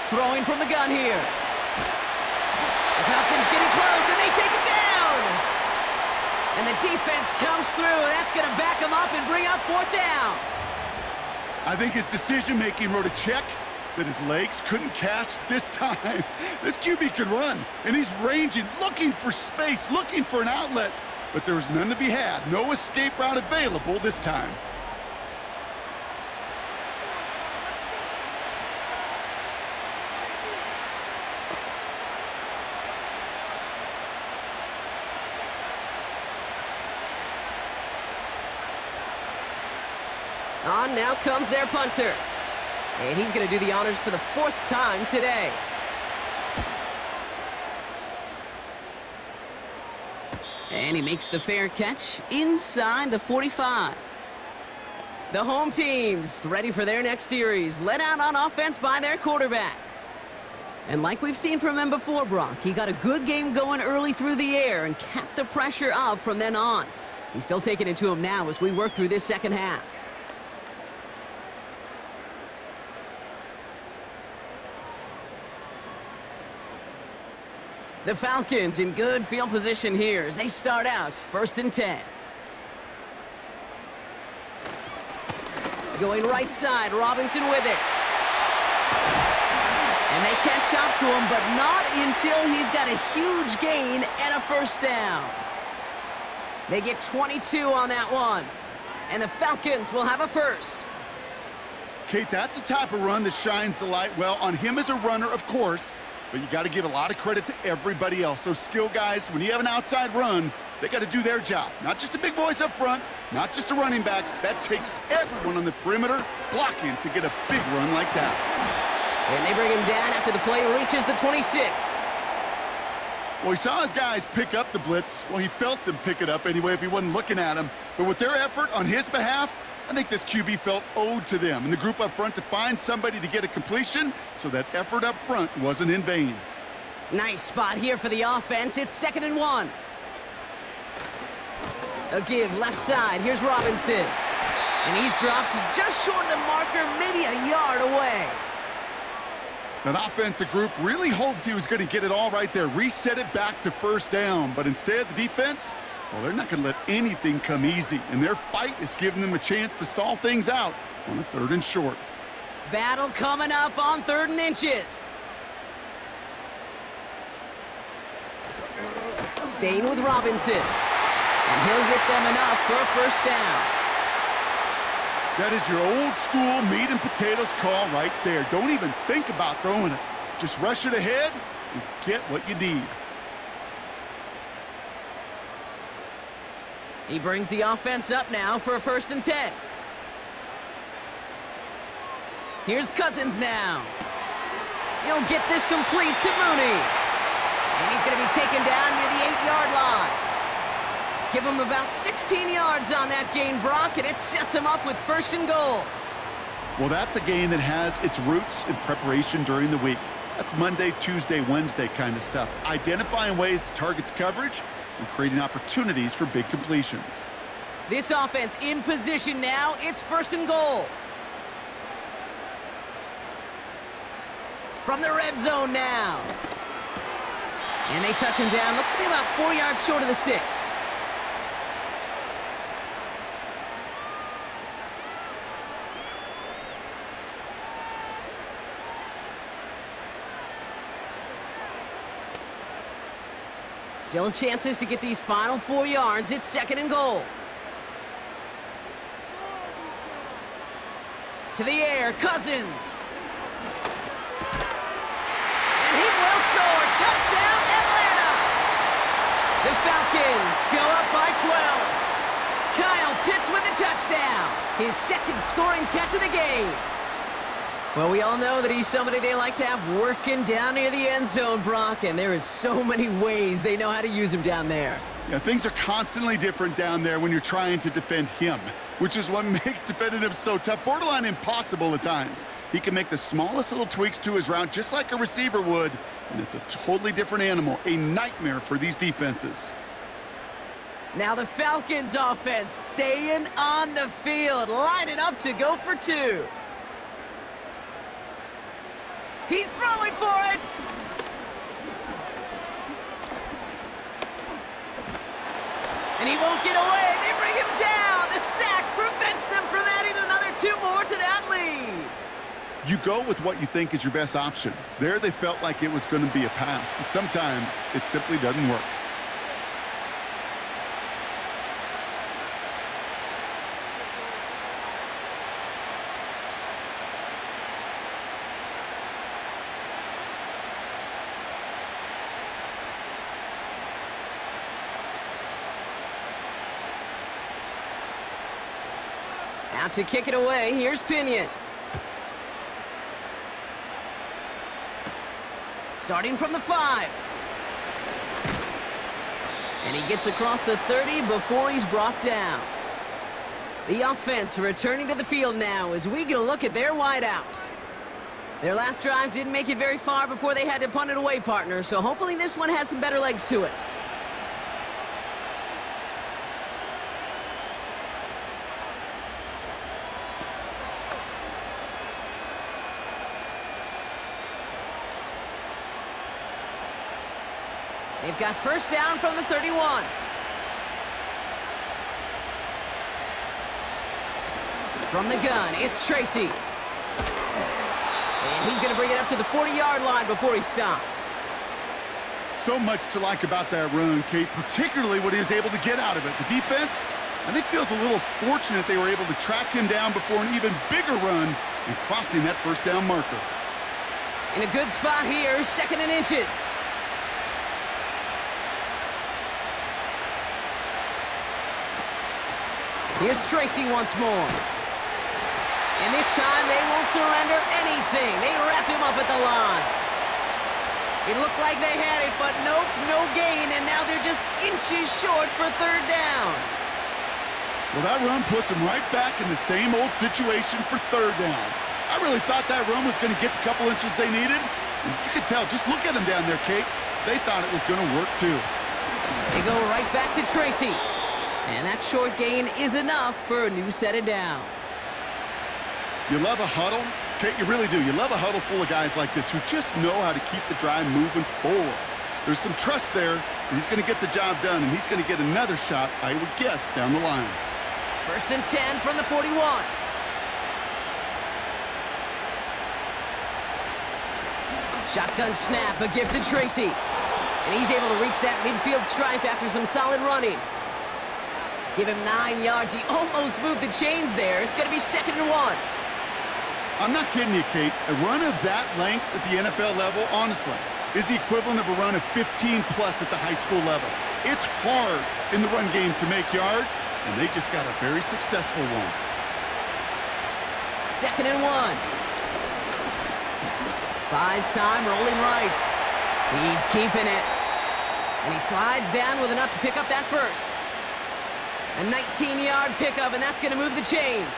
Throwing from the gun here. The Falcons getting close, and they take him down. And the defense comes through. That's going to back him up and bring up 4th down. I think his decision-making wrote a check that his legs couldn't catch this time. This QB can run, and he's ranging, looking for space, looking for an outlet. But there was none to be had. No escape route available this time. On now comes their punter. And he's going to do the honors for the 4th time today. And he makes the fair catch inside the 45. The home team's ready for their next series, led out on offense by their quarterback. And like we've seen from him before, Brock, he got a good game going early through the air and kept the pressure up from then on. He's still taking it to him now as we work through this second half. The Falcons in good field position here as they start out 1st and 10. Going right side, Robinson with it. And they catch up to him, but not until he's got a huge gain and a 1st down. They get 22 on that one. And the Falcons will have a 1st. Kate, that's the type of run that shines the light well on him as a runner, of course. But you got to give a lot of credit to everybody else. Those skill guys, when you have an outside run, they got to do their job. Not just the big boys up front, not just the running backs. That takes everyone on the perimeter blocking to get a big run like that. And they bring him down after the play reaches the 26. Well, he saw his guys pick up the blitz. Well, he felt them pick it up anyway if he wasn't looking at him. But with their effort on his behalf, I think this QB felt owed to them and the group up front to find somebody to get a completion, so that effort up front wasn't in vain. Nice spot here for the offense. It's 2nd and 1. A give left side. Here's Robinson. And he's dropped just short of the marker, maybe a yard away. That offensive group really hoped he was going to get it all right there, reset it back to 1st down. But instead, the defense, well, they're not going to let anything come easy. And their fight is giving them a chance to stall things out on a 3rd and short. Battle coming up on 3rd and inches. Staying with Robinson. And he'll get them enough for a 1st down. That is your old school meat and potatoes call right there. Don't even think about throwing it. Just rush it ahead and get what you need. He brings the offense up now for a 1st and 10. Here's Cousins now. He'll get this complete to Mooney. And he's going to be taken down near the 8-yard line. Give him about 16 yards on that gain, Brock, and it sets him up with 1st and goal. Well, that's a game that has its roots in preparation during the week. That's Monday, Tuesday, Wednesday kind of stuff. Identifying ways to target the coverage and creating opportunities for big completions. This offense in position now. It's 1st and goal. From the red zone now. And they touch him down. Looks to be about 4 yards short of the sticks. Still chances to get these final 4 yards. It's 2nd and goal. To the air, Cousins. And he will score. Touchdown, Atlanta. The Falcons go up by 12. Kyle Pitts with a touchdown. His 2nd scoring catch of the game. Well, we all know that he's somebody they like to have working down near the end zone, Brock, and there is so many ways they know how to use him down there. Yeah, things are constantly different down there when you're trying to defend him, which is what makes defending him so tough, borderline impossible at times. He can make the smallest little tweaks to his route just like a receiver would, and it's a totally different animal, a nightmare for these defenses. Now the Falcons offense staying on the field, lining up to go for 2. He's throwing for it. And he won't get away. They bring him down. The sack prevents them from adding another 2 more to that lead. You go with what you think is your best option. There they felt like it was going to be a pass, but sometimes it simply doesn't work. Out to kick it away, here's Pinion. Starting from the 5. And he gets across the 30 before he's brought down. The offense returning to the field now as we get a look at their wideouts. Their last drive didn't make it very far before they had to punt it away, partner, so hopefully this one has some better legs to it. They've got first down from the 31. From the gun, it's Tracy. And he's going to bring it up to the 40-yard line before he's stopped. So much to like about that run, Kate, particularly what he was able to get out of it. The defense, I think, feels a little fortunate they were able to track him down before an even bigger run and crossing that first down marker. In a good spot here, 2nd and inches. Here's Tracy once more. And this time, they won't surrender anything. They wrap him up at the line. It looked like they had it, but nope, no gain, and now they're just inches short for 3rd down. Well, that run puts them right back in the same old situation for 3rd down. I really thought that run was going to get the couple inches they needed. And you could tell, just look at them down there, Kate. They thought it was going to work, too. They go right back to Tracy. And that short gain is enough for a new set of downs. You love a huddle? Kate, you really do. You love a huddle full of guys like this who just know how to keep the drive moving forward. There's some trust there, and he's going to get the job done, and he's going to get another shot, I would guess, down the line. 1st and 10 from the 41. Shotgun snap, a gift to Tracy. And he's able to reach that midfield stripe after some solid running. Give him 9 yards. He almost moved the chains there. It's going to be 2nd and 1. I'm not kidding you, Kate. A run of that length at the NFL level, honestly, is the equivalent of a run of 15-plus at the high school level. It's hard in the run game to make yards, and they just got a very successful one. 2nd and 1. Buys time, rolling right. He's keeping it. And he slides down with enough to pick up that first. A 19-yard pickup, and that's going to move the chains.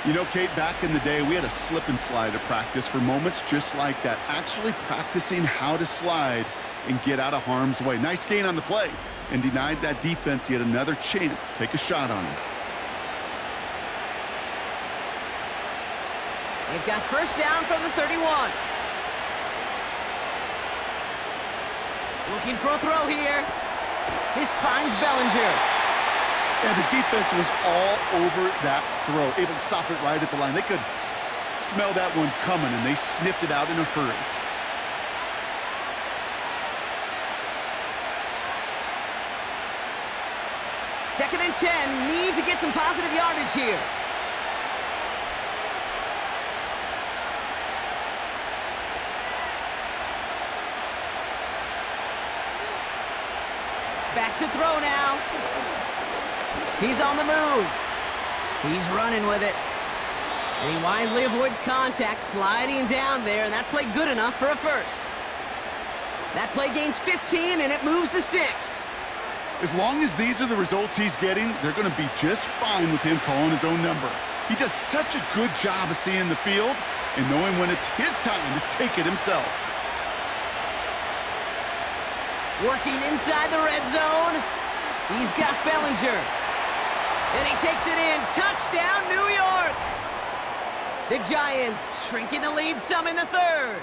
You know, Kate, back in the day, we had a slip and slide at practice for moments just like that. Actually practicing how to slide and get out of harm's way. Nice gain on the play, and denied that defense yet another chance to take a shot on him. They've got first down from the 31. Looking for a throw here. This finds Bellinger. And the defense was all over that throw, able to stop it right at the line. They could smell that one coming, and they sniffed it out in a hurry. Second and 10, need to get some positive yardage here. Back to throw now. He's on the move. He's running with it. And he wisely avoids contact, sliding down there, and that play good enough for a first. That play gains 15, and it moves the sticks. As long as these are the results he's getting, they're going to be just fine with him calling his own number. He does such a good job of seeing the field and knowing when it's his time to take it himself. Working inside the red zone. He's got Bellinger. And he takes it in. Touchdown, New York! The Giants shrinking the lead some in the 3rd.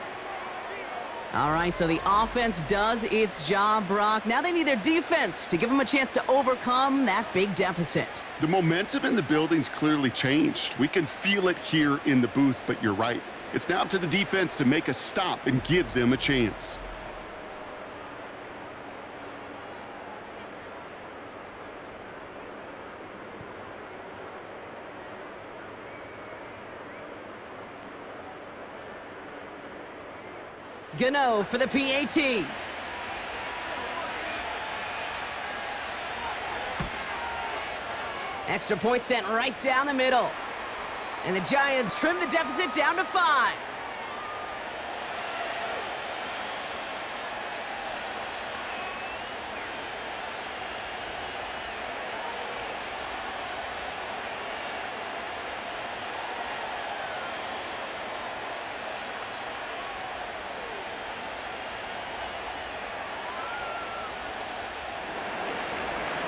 All right, so the offense does its job, Brock. Now they need their defense to give them a chance to overcome that big deficit. The momentum in the building's clearly changed. We can feel it here in the booth, but you're right. It's now up to the defense to make a stop and give them a chance. Gano for the PAT. Extra point sent right down the middle. And the Giants trim the deficit down to 5.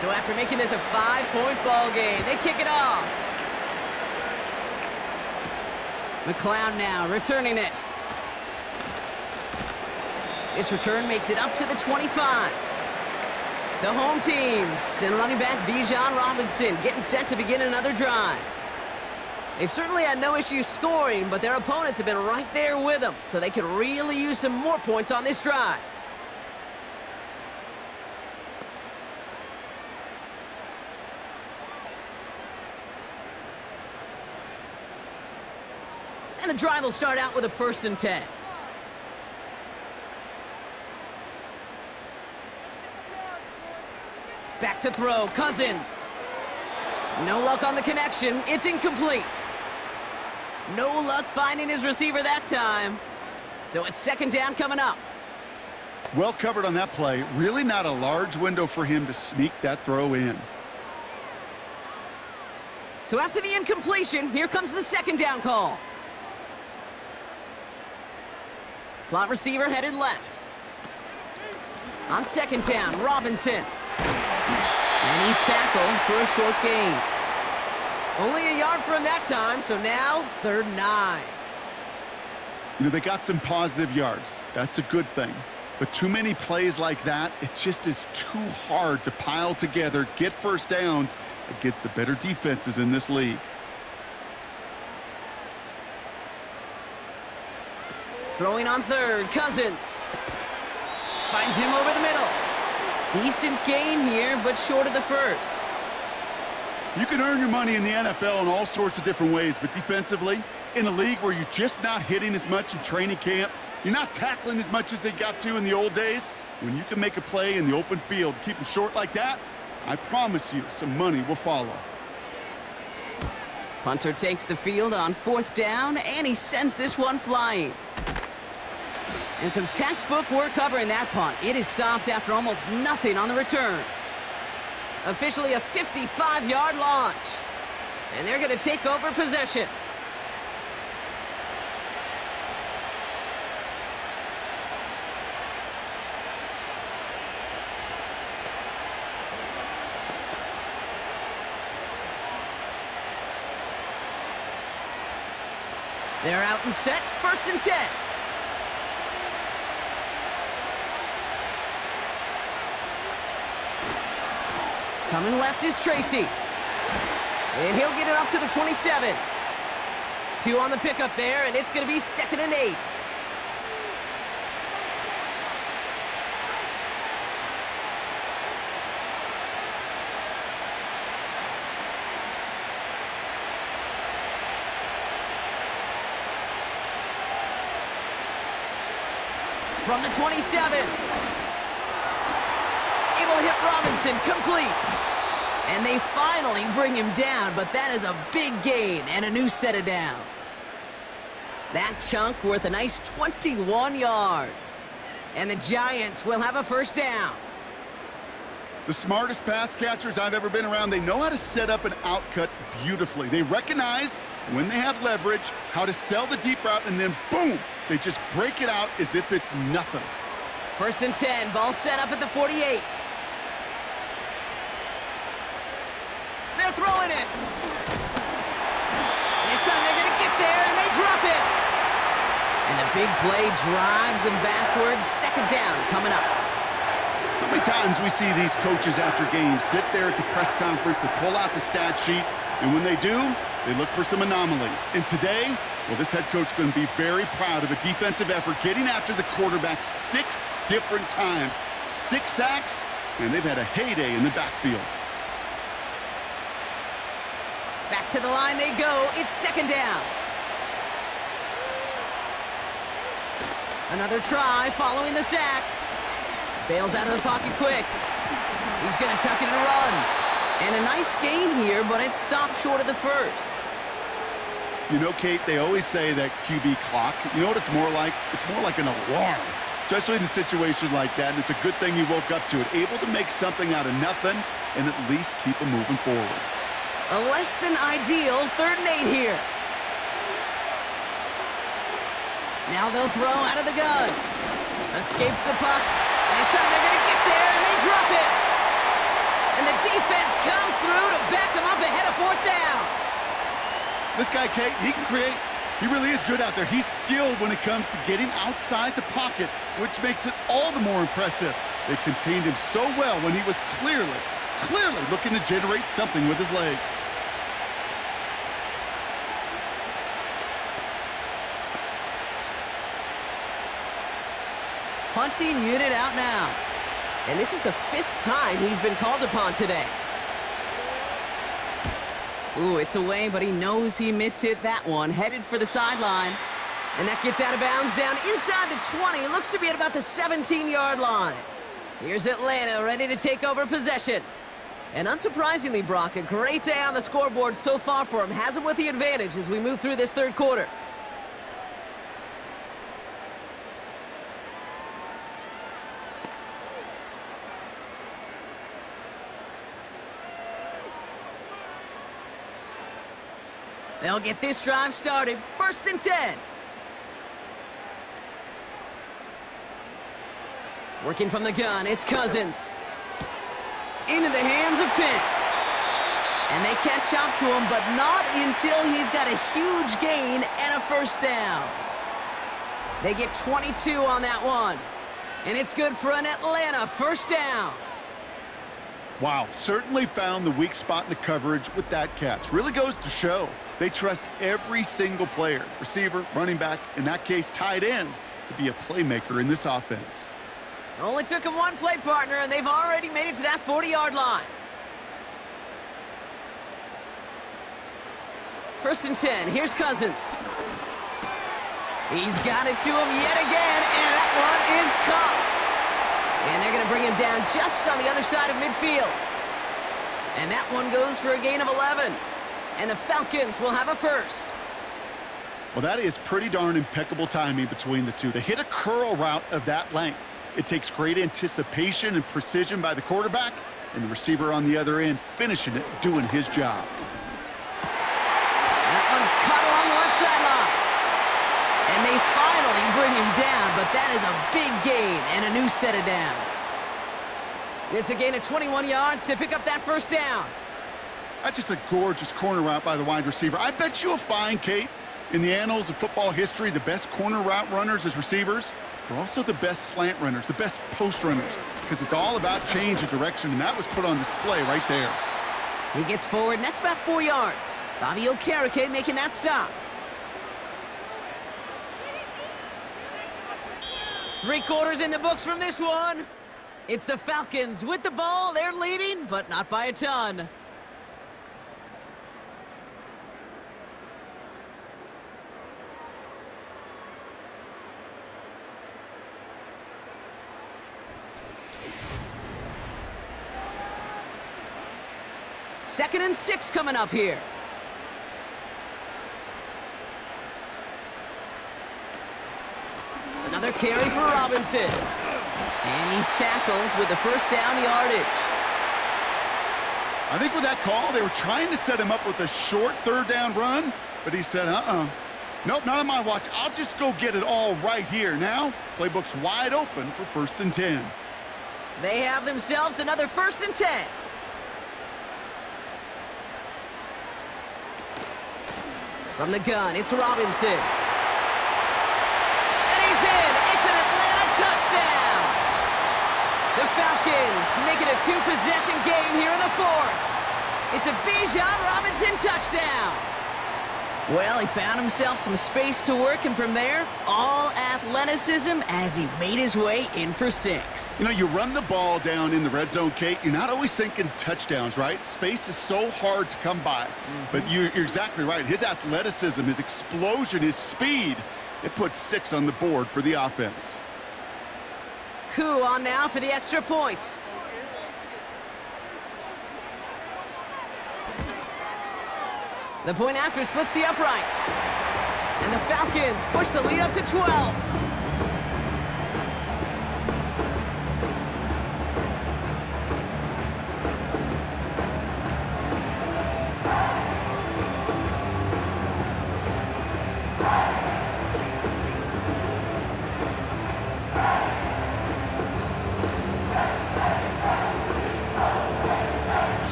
So after making this a 5-point ball game, they kick it off. McLeod now returning it. This return makes it up to the 25. The home teams and running back Bijan Robinson getting set to begin another drive. They've certainly had no issues scoring, but their opponents have been right there with them, so they could really use some more points on this drive. And the drive will start out with a 1st and 10. Back to throw, Cousins. No luck on the connection, it's incomplete. No luck finding his receiver that time. So it's 2nd down coming up. Well covered on that play. Really not a large window for him to sneak that throw in. So after the incompletion, here comes the 2nd down call. Slot receiver headed left. On 2nd down, Robinson. And he's tackled for a short gain. Only a yard for him that time, so now 3rd and 9. You know, they got some positive yards. That's a good thing. But too many plays like that, it just is too hard to pile together, get 1st downs against the better defenses in this league. Throwing on 3rd, Cousins. Finds him over the middle. Decent gain here, but short of the 1st. You can earn your money in the NFL in all sorts of different ways, but defensively, in a league where you're just not hitting as much in training camp, you're not tackling as much as they got to in the old days, when you can make a play in the open field, keep them short like that, I promise you some money will follow. Punter takes the field on 4th down, and he sends this one flying. And some textbook work covering that punt. It is stopped after almost nothing on the return. Officially a 55-yard launch. And they're going to take over possession. They're out and set, 1st and 10. Coming left is Tracy. And he'll get it up to the 27. 2 on the pickup there, and it's going to be 2nd and 8. From the 27. Able to hit Robinson, complete. And they finally bring him down, but that is a big gain and a new set of downs. That chunk worth a nice 21 yards. And the Giants will have a 1st down. The smartest pass catchers I've ever been around, they know how to set up an outcut beautifully. They recognize when they have leverage, how to sell the deep route, and then boom, they just break it out as if it's nothing. 1st and 10, ball set up at the 48. They're throwing it. And this time they're going to get there, and they drop it. And the big play drives them backwards. Second down coming up. How many times we see these coaches after games sit there at the press conference, they pull out the stat sheet, and when they do, they look for some anomalies. And today, well, this head coach is going to be very proud of a defensive effort getting after the quarterback 6 different times. 6 sacks, and they've had a heyday in the backfield. Back to the line they go. It's second down. Another try following the sack. Bails out of the pocket quick. He's going to tuck it and run. And a nice gain here, but it stopped short of the first. You know, Kate, they always say that QB clock. You know what it's more like? It's more like an alarm, especially in a situation like that. And it's a good thing he woke up to it, able to make something out of nothing and at least keep him moving forward. A less than ideal 3rd and 8 here. Now they'll throw out of the gun. Escapes the puck. This time they're going to get there, and they drop it. And the defense comes through to back them up ahead of 4th down. This guy, Kate, he can create. He really is good out there. He's skilled when it comes to getting outside the pocket, which makes it all the more impressive. They contained him so well when he was clearly looking to generate something with his legs. Punting unit out now. And this is the 5th time he's been called upon today. Ooh, it's away, but he knows he mishit that one. Headed for the sideline. And that gets out of bounds down inside the 20. Looks to be at about the 17-yard line. Here's Atlanta ready to take over possession. And unsurprisingly, Brock, a great day on the scoreboard so far for him. Has him with the advantage as we move through this 3rd quarter. They'll get this drive started. 1st and 10. Working from the gun, it's Cousins. Into the hands of Pitts. And they catch up to him, but not until he's got a huge gain and a 1st down. They get 22 on that one. And it's good for an Atlanta 1st down. Wow, certainly found the weak spot in the coverage with that catch. Really goes to show they trust every single player, receiver, running back, in that case, tight end, to be a playmaker in this offense. Only took him one play, partner, and they've already made it to that 40-yard line. 1st and 10. Here's Cousins. He's got it to him yet again, and that one is caught. And they're going to bring him down just on the other side of midfield. And that one goes for a gain of 11. And the Falcons will have a 1st. Well, that is pretty darn impeccable timing between the two. To hit a curl route of that length, it takes great anticipation and precision by the quarterback, and the receiver on the other end finishing it, doing his job. That one's caught along the left sideline. And they finally bring him down, but that is a big gain and a new set of downs. It's a gain of 21 yards to pick up that 1st down. That's just a gorgeous corner route by the wide receiver. I bet you'll find, Kate, in the annals of football history, the best corner route runners as receivers are also the best slant runners, the best post runners, because it's all about change of direction, and that was put on display right there. He gets forward, and that's about 4 yards. Bobby Okereke making that stop. 3 quarters in the books from this one. It's the Falcons with the ball. They're leading, but not by a ton. Second and 6 coming up here. Another carry for Robinson. And he's tackled with the 1st down yardage. I think with that call, they were trying to set him up with a short 3rd down run, but he said, nope, not on my watch. I'll just go get it all right here. Now, playbook's wide open for 1st and 10. They have themselves another 1st and 10. From the gun, it's Robinson. Falcons make it a two-possession game here in the fourth. It's a Bijan Robinson touchdown. Well, he found himself some space to work, and from there, all athleticism as he made his way in for 6. You know, you run the ball down in the red zone, Kate, you're not always thinking touchdowns, right? Space is so hard to come by. But you're exactly right. His athleticism, his explosion, his speed, it puts 6 on the board for the offense. Coup on now for the extra point. The point after splits the upright. And the Falcons push the lead up to 12.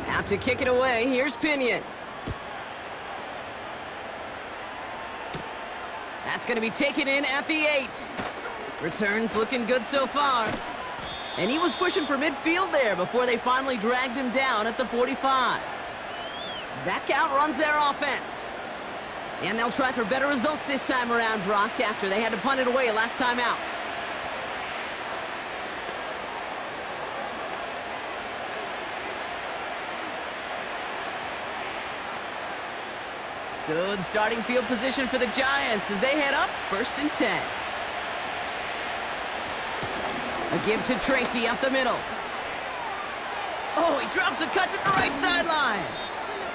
Out to kick it away, here's Pinion. That's going to be taken in at the 8. Returns looking good so far. And he was pushing for midfield there before they finally dragged him down at the 45. That outruns their offense. And they'll try for better results this time around, Brock, after they had to punt it away last time out. Good starting field position for the Giants as they head up 1st and 10. A give to Tracy up the middle. Oh, he drops a cut to the right sideline.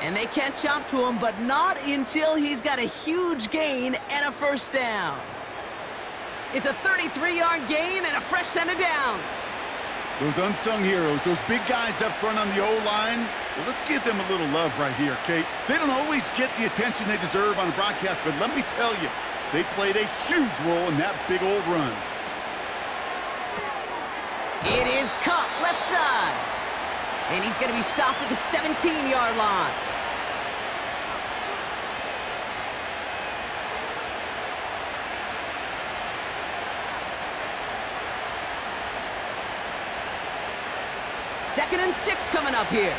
And they catch up to him, but not until he's got a huge gain and a 1st down. It's a 33-yard gain and a fresh set of downs. Those unsung heroes, those big guys up front on the O-line, well, let's give them a little love right here, Kate. They don't always get the attention they deserve on a broadcast, but let me tell you, they played a huge role in that big old run. It is cut left side. And he's going to be stopped at the 17-yard line. Second and 6 coming up here.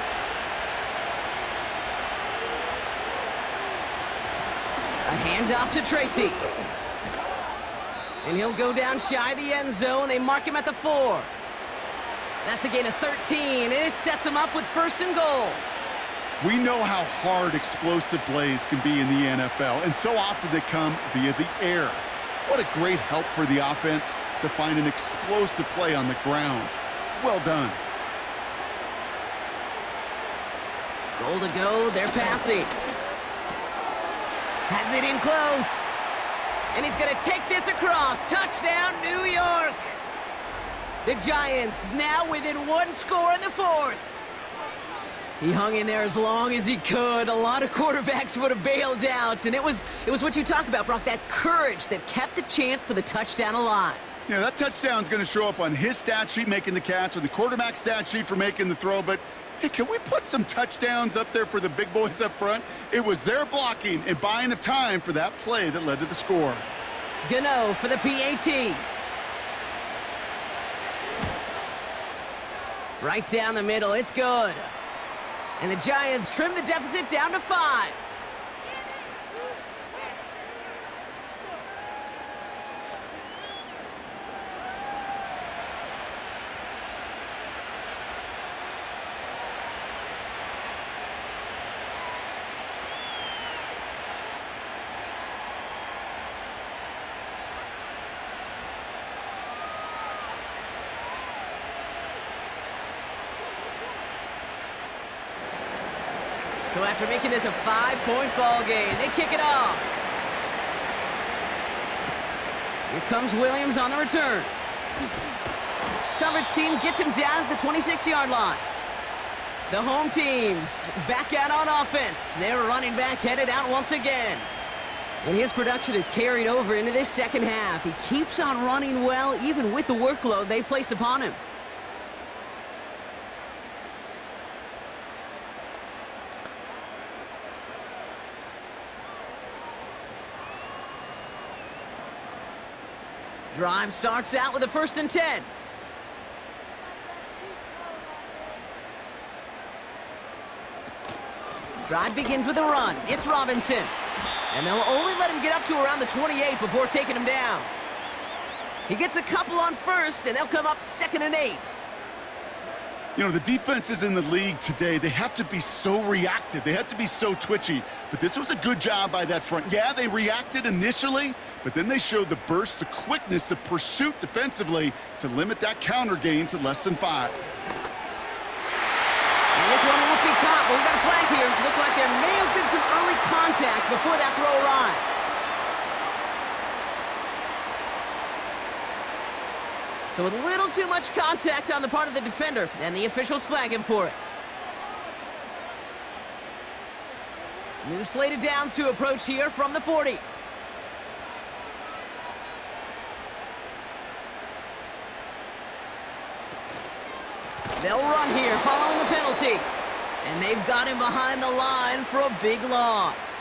A handoff to Tracy. And he'll go down shy of the end zone. They mark him at the 4. That's a gain of 13, and it sets him up with 1st and goal. We know how hard explosive plays can be in the NFL, and so often they come via the air. What a great help for the offense to find an explosive play on the ground. Well done. Goal to go, they're passing. Has it in close. And he's going to take this across. Touchdown, New York. The Giants now within 1 score in the 4th. He hung in there as long as he could. A lot of quarterbacks would have bailed out. And it was what you talk about, Brock, that courage that kept the chance for the touchdown alive. Yeah, that touchdown's going to show up on his stat sheet making the catch or the quarterback stat sheet for making the throw, but hey, can we put some touchdowns up there for the big boys up front? It was their blocking and buying of time for that play that led to the score. Gano for the PAT. Right down the middle, it's good. And the Giants trim the deficit down to 5. So after making this a 5-point ball game, they kick it off. Here comes Williams on the return. Coverage team gets him down at the 26-yard line. The home team's back out on offense. Their running back headed out once again. And his production is carried over into this second half. He keeps on running well, even with the workload they've placed upon him. Drive starts out with a 1st and 10. Drive begins with a run. It's Robinson. And they'll only let him get up to around the 28 before taking him down. He gets a couple on 1st, and they'll come up 2nd and 8. You know, the defenses in the league today, they have to be so reactive. They have to be so twitchy. But this was a good job by that front. Yeah, they reacted initially, but then they showed the burst, the quickness of pursuit defensively to limit that counter gain to less than 5. And this one won't be caught, but we got a flag here. Looked like there may have been some early contact before that throw arrived. So with a little too much contact on the part of the defender, and the officials flag him for it. New slated downs to approach here from the 40. They'll run here following the penalty. And they've got him behind the line for a big loss.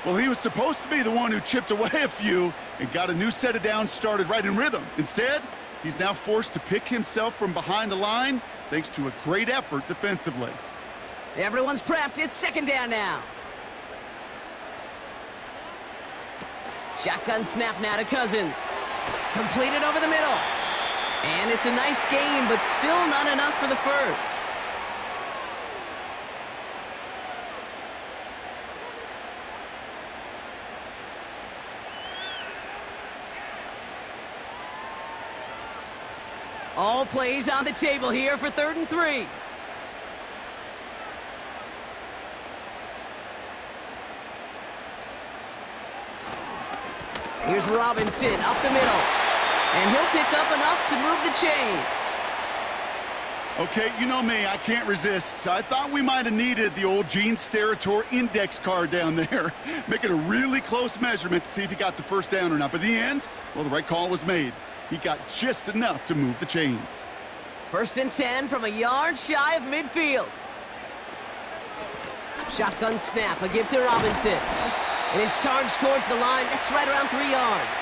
Well, he was supposed to be the one who chipped away a few and got a new set of downs started right in rhythm. Instead, he's now forced to pick himself from behind the line thanks to a great effort defensively. Everyone's prepped. It's 2nd down now. Shotgun snap now to Cousins. Completed over the middle. And it's a nice gain, but still not enough for the 1st. All plays on the table here for 3rd and 3. Here's Robinson up the middle. And he'll pick up enough to move the chains. Okay, you know me, I can't resist. I thought we might have needed the old Gene Steratore index card down there. Make it a really close measurement to see if he got the 1st down or not. But in the end, well, the right call was made. He got just enough to move the chains. 1st and 10 from a yard shy of midfield. Shotgun snap, a give to Robinson. And his charge towards the line, that's right around 3 yards.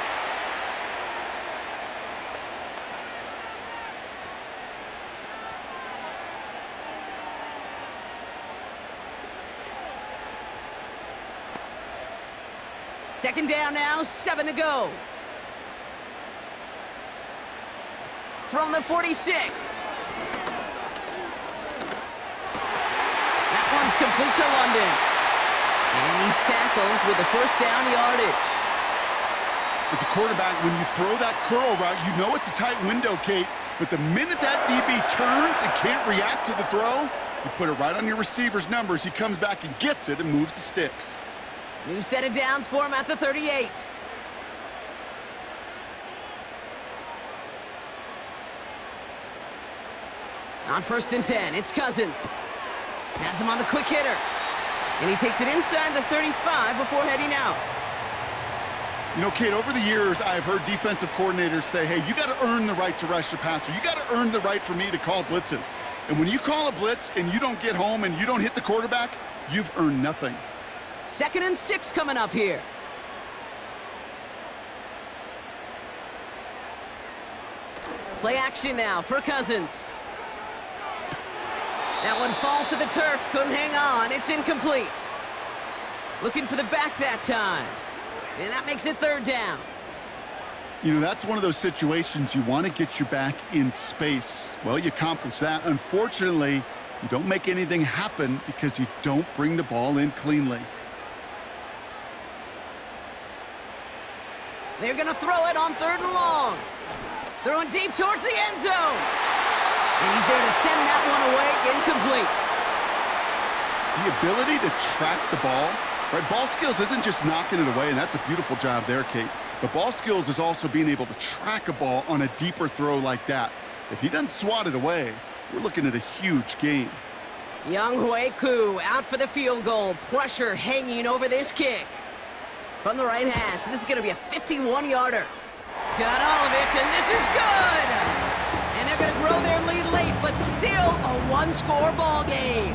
Second down now, 7 to go. From the 46. That one's complete to London. And he's tackled with the 1st down yardage. As a quarterback, when you throw that curl route, you know it's a tight window, Kate. But the minute that DB turns and can't react to the throw, you put it right on your receiver's numbers. He comes back and gets it and moves the sticks. New set of downs for him at the 38. On 1st and 10, it's Cousins. Has him on the quick hitter. And he takes it inside the 35 before heading out. You know, Kate, over the years, I've heard defensive coordinators say, hey, you got to earn the right to rush the passer. You got to earn the right for me to call blitzes. And when you call a blitz and you don't get home and you don't hit the quarterback, you've earned nothing. 2nd and 6 coming up here. Play action now for Cousins. That one falls to the turf, couldn't hang on, it's incomplete. Looking for the back that time. And that makes it 3rd down. You know, that's one of those situations you want to get your back in space. Well, you accomplish that. Unfortunately, you don't make anything happen because you don't bring the ball in cleanly. They're going to throw it on 3rd and long. Throwing deep towards the end zone. And he's there to send that one away, incomplete. The ability to track the ball, right? Ball skills isn't just knocking it away, and that's a beautiful job there, Kate. But ball skills is also being able to track a ball on a deeper throw like that. If he doesn't swat it away, we're looking at a huge gain. Younghoe Koo out for the field goal. Pressure hanging over this kick. From the right hash, this is going to be a 51-yarder. Got all of it, and this is good! And they're going to grow their lead late, but still a one-score ball game.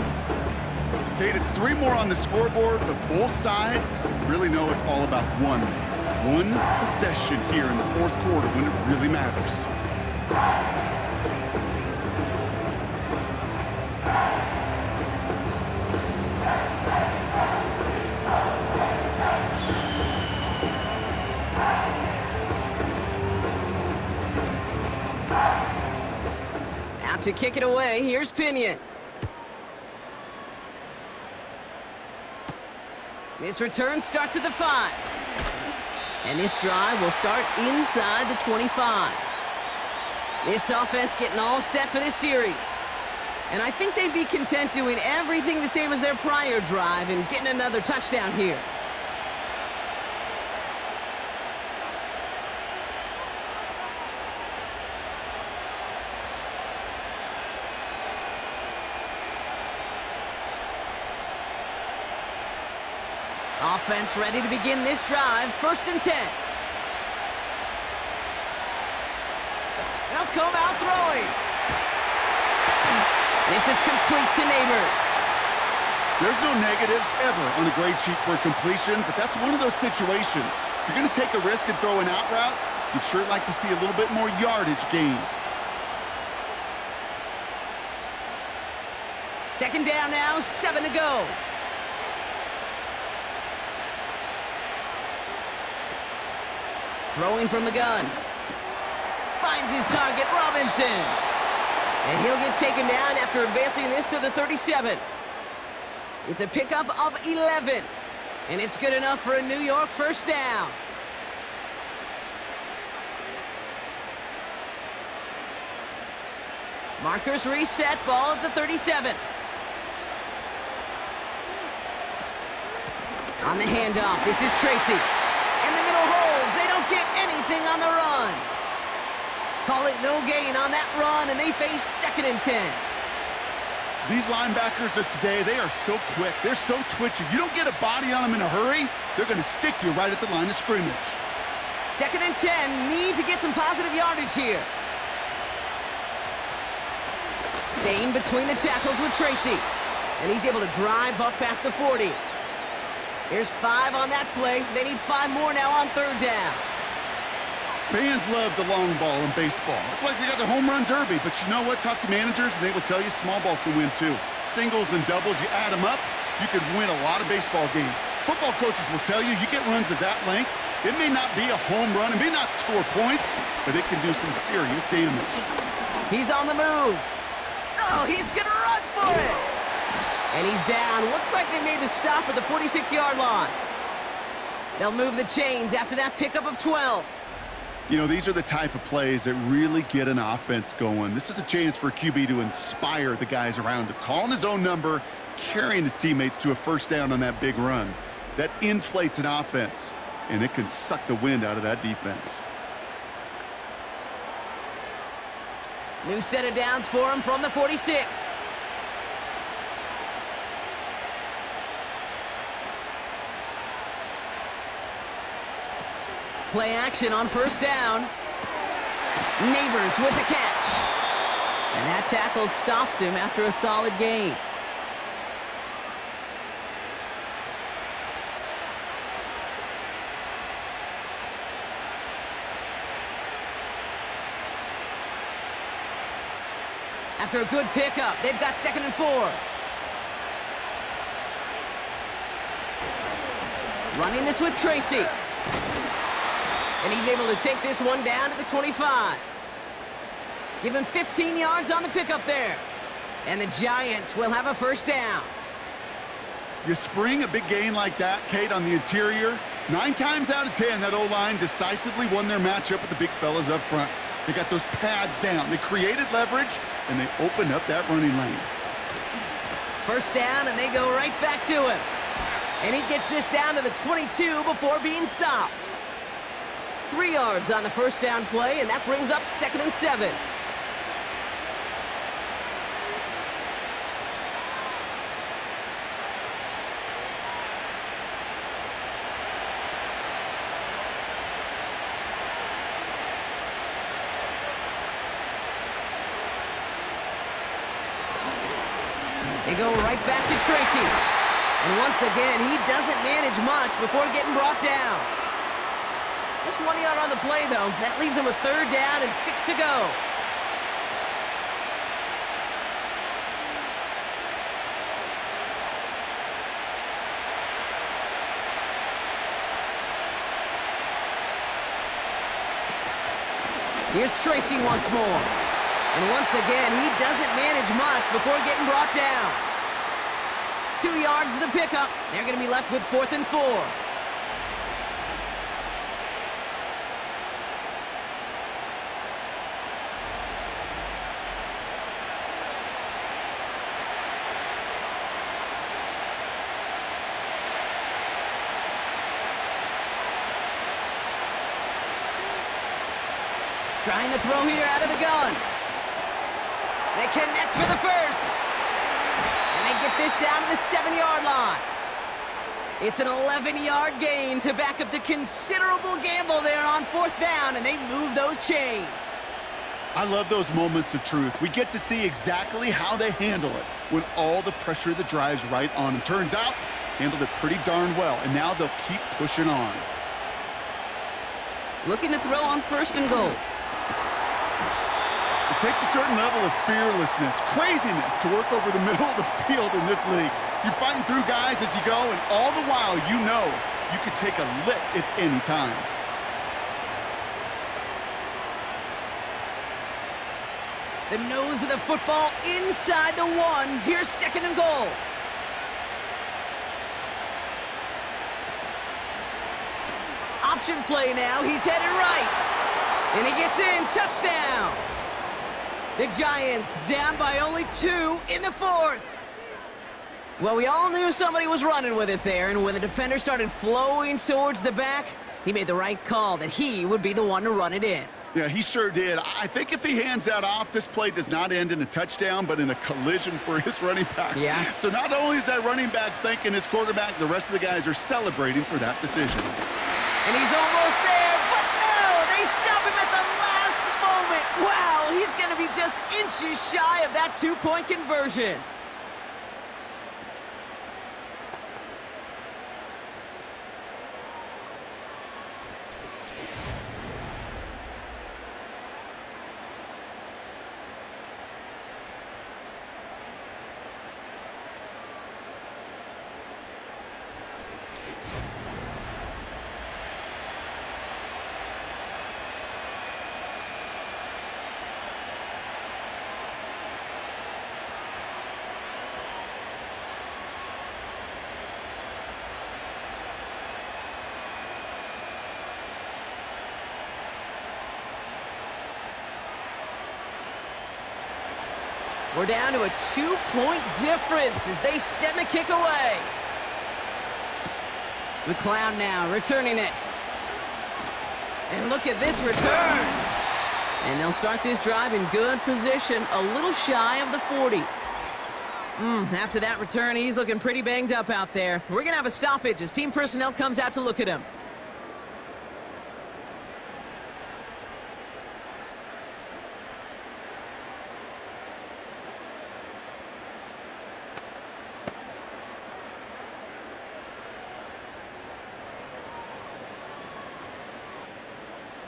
Kate, it's 3 more on the scoreboard, but both sides really know it's all about one. One possession here in the fourth quarter when it really matters. Out to kick it away, here's Pinion. This return starts at the 5. And this drive will start inside the 25. This offense getting all set for this series. And I think they'd be content doing everything the same as their prior drive and getting another touchdown here. Offense ready to begin this drive, 1st and 10. They'll come out throwing. This is complete to Neighbors. There's no negatives ever on a grade sheet for a completion, but that's one of those situations. If you're going to take a risk and throw an out route, you'd sure like to see a little bit more yardage gained. 2nd down now, 7 to go. Throwing from the gun. Finds his target, Robinson. And he'll get taken down after advancing this to the 37. It's a pickup of 11. And it's good enough for a New York 1st down. Markers reset, ball at the 37. On the handoff, this is Tracy. And the middle holds. They don't get anything on the run. Call it no gain on that run, and they face 2nd and 10. These linebackers of today, they are so quick. They're so twitchy. You don't get a body on them in a hurry, they're going to stick you right at the line of scrimmage. 2nd and 10. Need to get some positive yardage here. Staying between the tackles with Tracy. And he's able to drive up past the 40. Here's 5 on that play. They need 5 more now on 3rd down. Fans love the long ball in baseball. It's like they got the home run derby, but you know what? Talk to managers, and they will tell you small ball can win too. Singles and doubles, you add them up, you could win a lot of baseball games. Football coaches will tell you, you get runs of that length, it may not be a home run, it may not score points, but it can do some serious damage. He's on the move. Oh, he's going to run for it. And he's down. Looks like they made the stop at the 46-yard line. They'll move the chains after that pickup of 12. You know, these are the type of plays that really get an offense going. This is a chance for a QB to inspire the guys around him. Calling his own number, carrying his teammates to a 1st down on that big run. That inflates an offense, and it can suck the wind out of that defense. New set of downs for him from the 46. Play action on 1st down. Neighbors with the catch. And that tackle stops him after a solid gain. After a good pickup, they've got 2nd and 4. Running this with Tracy. And he's able to take this one down to the 25. Give him 15 yards on the pickup there. And the Giants will have a 1st down. You spring a big gain like that, Kate, on the interior. 9 times out of 10, that O-line decisively won their matchup with the big fellas up front. They got those pads down. They created leverage, and they opened up that running lane. 1st down, and they go right back to him. And he gets this down to the 22 before being stopped. 3 yards on the 1st down play, and that brings up 2nd and 7. They go right back to Tracy. And once again, he doesn't manage much before getting brought down. Just 1 yard on the play, though. That leaves him with 3rd down and 6 to go. Here's Tracy once more. And once again, he doesn't manage much before getting brought down. 2 yards to the pickup. They're going to be left with 4th and 4. Trying to throw here out of the gun. They connect for the first. And they get this down to the 7-yard line. It's an 11-yard gain to back up the considerable gamble there on 4th down, and they move those chains. I love those moments of truth. We get to see exactly how they handle it when all the pressure that drives right on them. Turns out, handled it pretty darn well, and now they'll keep pushing on. Looking to throw on 1st and goal. It takes a certain level of fearlessness, craziness to work over the middle of the field in this league. You're fighting through guys as you go, and all the while you know you could take a lick at any time. The nose of the football inside the 1. Here's 2nd and goal. Option play now. He's headed right. And he gets in. Touchdown. The Giants down by only 2 in the 4th. Well, we all knew somebody was running with it there, and when the defender started flowing towards the back, he made the right call that he would be the one to run it in. Yeah, he sure did. I think if he hands that off, this play does not end in a touchdown, but in a collision for his running back. Yeah. So not only is that running back thanking his quarterback, the rest of the guys are celebrating for that decision. And he's almost there, but no! They stop him at the last moment. Wow, he's going to be just inches shy of that 2-point conversion. We're down to a 2-point difference as they send the kick away. McLeod now returning it. And look at this return. And they'll start this drive in good position, a little shy of the 40. After that return, he's looking pretty banged up out there. We're going to have a stoppage as team personnel comes out to look at him.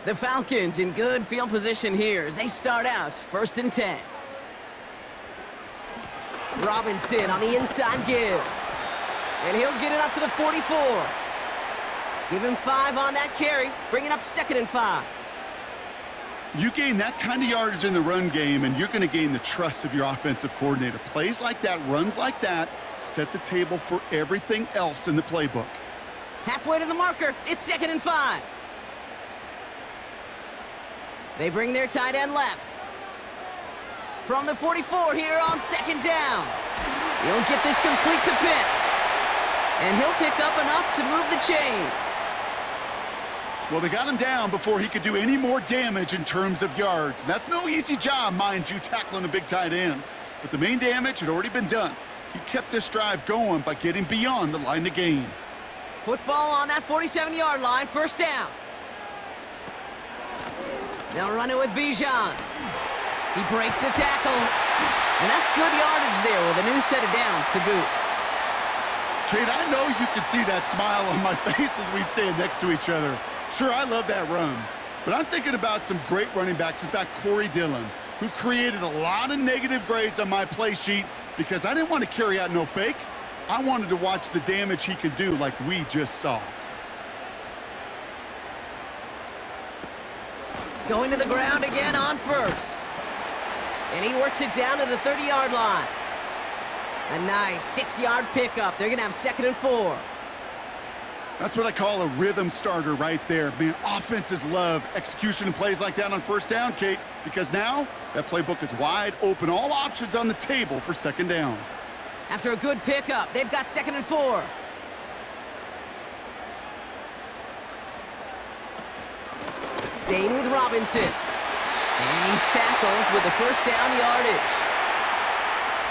The Falcons in good field position here as they start out 1st and 10. Robinson on the inside give. And he'll get it up to the 44. Give him 5 on that carry, bringing up 2nd and 5. You gain that kind of yardage in the run game, and you're going to gain the trust of your offensive coordinator. Plays like that, runs like that, set the table for everything else in the playbook. Halfway to the marker, it's 2nd and 5. They bring their tight end left. From the 44 here on 2nd down. He'll get this complete to Pitts. And he'll pick up enough to move the chains. Well, they got him down before he could do any more damage in terms of yards. That's no easy job, mind you, tackling a big tight end. But the main damage had already been done. He kept this drive going by getting beyond the line to gain. Football on that 47-yard line, 1st down. They'll run it with Bijan. He breaks the tackle. And that's good yardage there with a new set of downs to boot. Kate, I know you can see that smile on my face as we stand next to each other. Sure, I love that run, but I'm thinking about some great running backs. In fact, Corey Dillon, who created a lot of negative grades on my play sheet because I didn't want to carry out no fake. I wanted to watch the damage he could do like we just saw. Going to the ground again on first. And he works it down to the 30-yard line. A nice 6-yard pickup. They're going to have 2nd and 4. That's what I call a rhythm starter right there. Man, offenses love execution and plays like that on first down, Kate, because now that playbook is wide open. All options on the table for 2nd down. After a good pickup, they've got 2nd and 4. Staying with Robinson. And he's tackled with the first down yardage.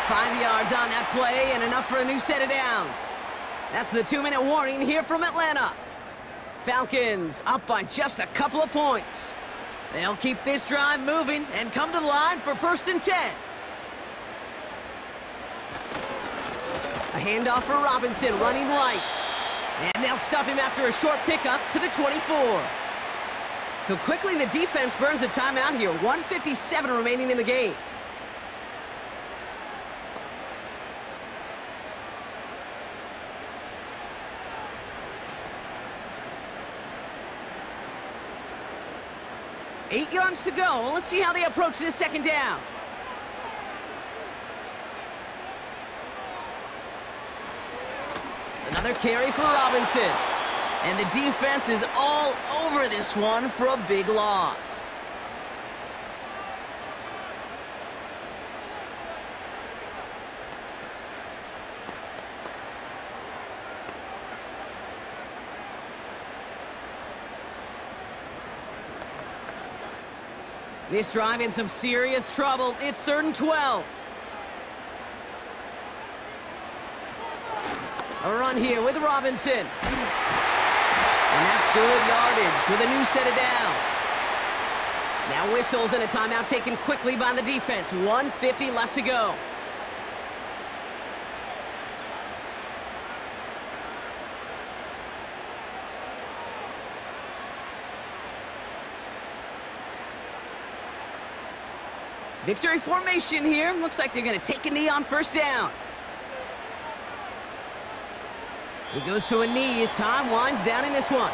5 yards on that play and enough for a new set of downs. That's the 2-minute warning here from Atlanta. Falcons up by just a couple of points. They'll keep this drive moving and come to the line for 1st and 10. A handoff for Robinson running right. And they'll stop him after a short pickup to the 24. So quickly the defense burns a timeout here. 1:57 remaining in the game. Eight yards to go. Let's see how they approach this 2nd down. Another carry for Robinson. And the defense is all over this one for a big loss. This drive in some serious trouble. It's 3rd and 12. A run here with Robinson. And that's good yardage with a new set of downs. Now whistles and a timeout taken quickly by the defense. 1:50 left to go. Victory formation here. Looks like they're going to take a knee on 1st down. He goes to a knee as time winds down in this one.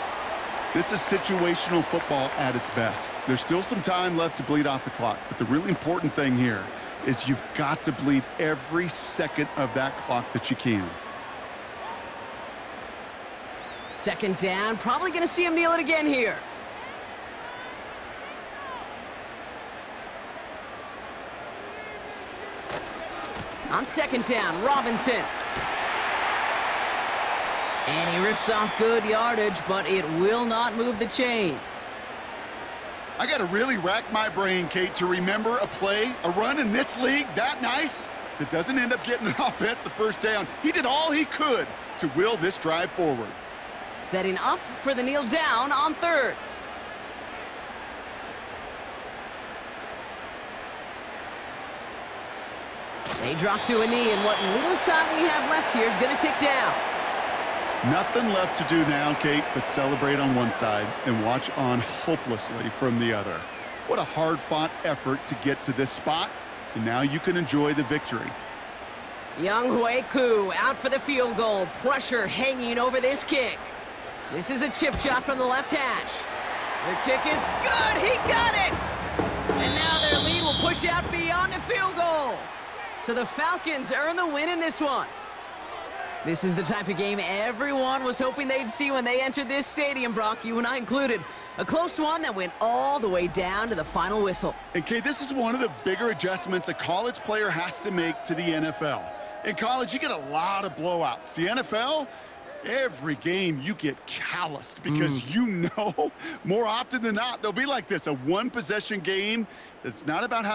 This is situational football at its best. There's still some time left to bleed off the clock, but the really important thing here is you've got to bleed every second of that clock that you can. 2nd down, probably going to see him kneel it again here. On 2nd down, Robinson. And he rips off good yardage, but it will not move the chains. I got to really rack my brain, Kate, to remember a play, a run in this league that nice that doesn't end up getting an offensive 1st down. He did all he could to will this drive forward. Setting up for the kneel down on 3rd. They drop to a knee, and what little time we have left here is going to tick down. Nothing left to do now, Kate, but celebrate on one side and watch on hopelessly from the other. What a hard-fought effort to get to this spot, and now you can enjoy the victory. Younghoe Koo out for the field goal. Pressure hanging over this kick. This is a chip shot from the left hash. The kick is good. He got it! And now their lead will push out beyond the field goal. So the Falcons earn the win in this one. This is the type of game everyone was hoping they'd see when they entered this stadium, Brock, you and I included. A close one that went all the way down to the final whistle. And, Kate, this is one of the bigger adjustments a college player has to make to the NFL. In college, you get a lot of blowouts. The NFL, every game you get calloused because you know more often than not they'll be like this, a one-possession game that's not about how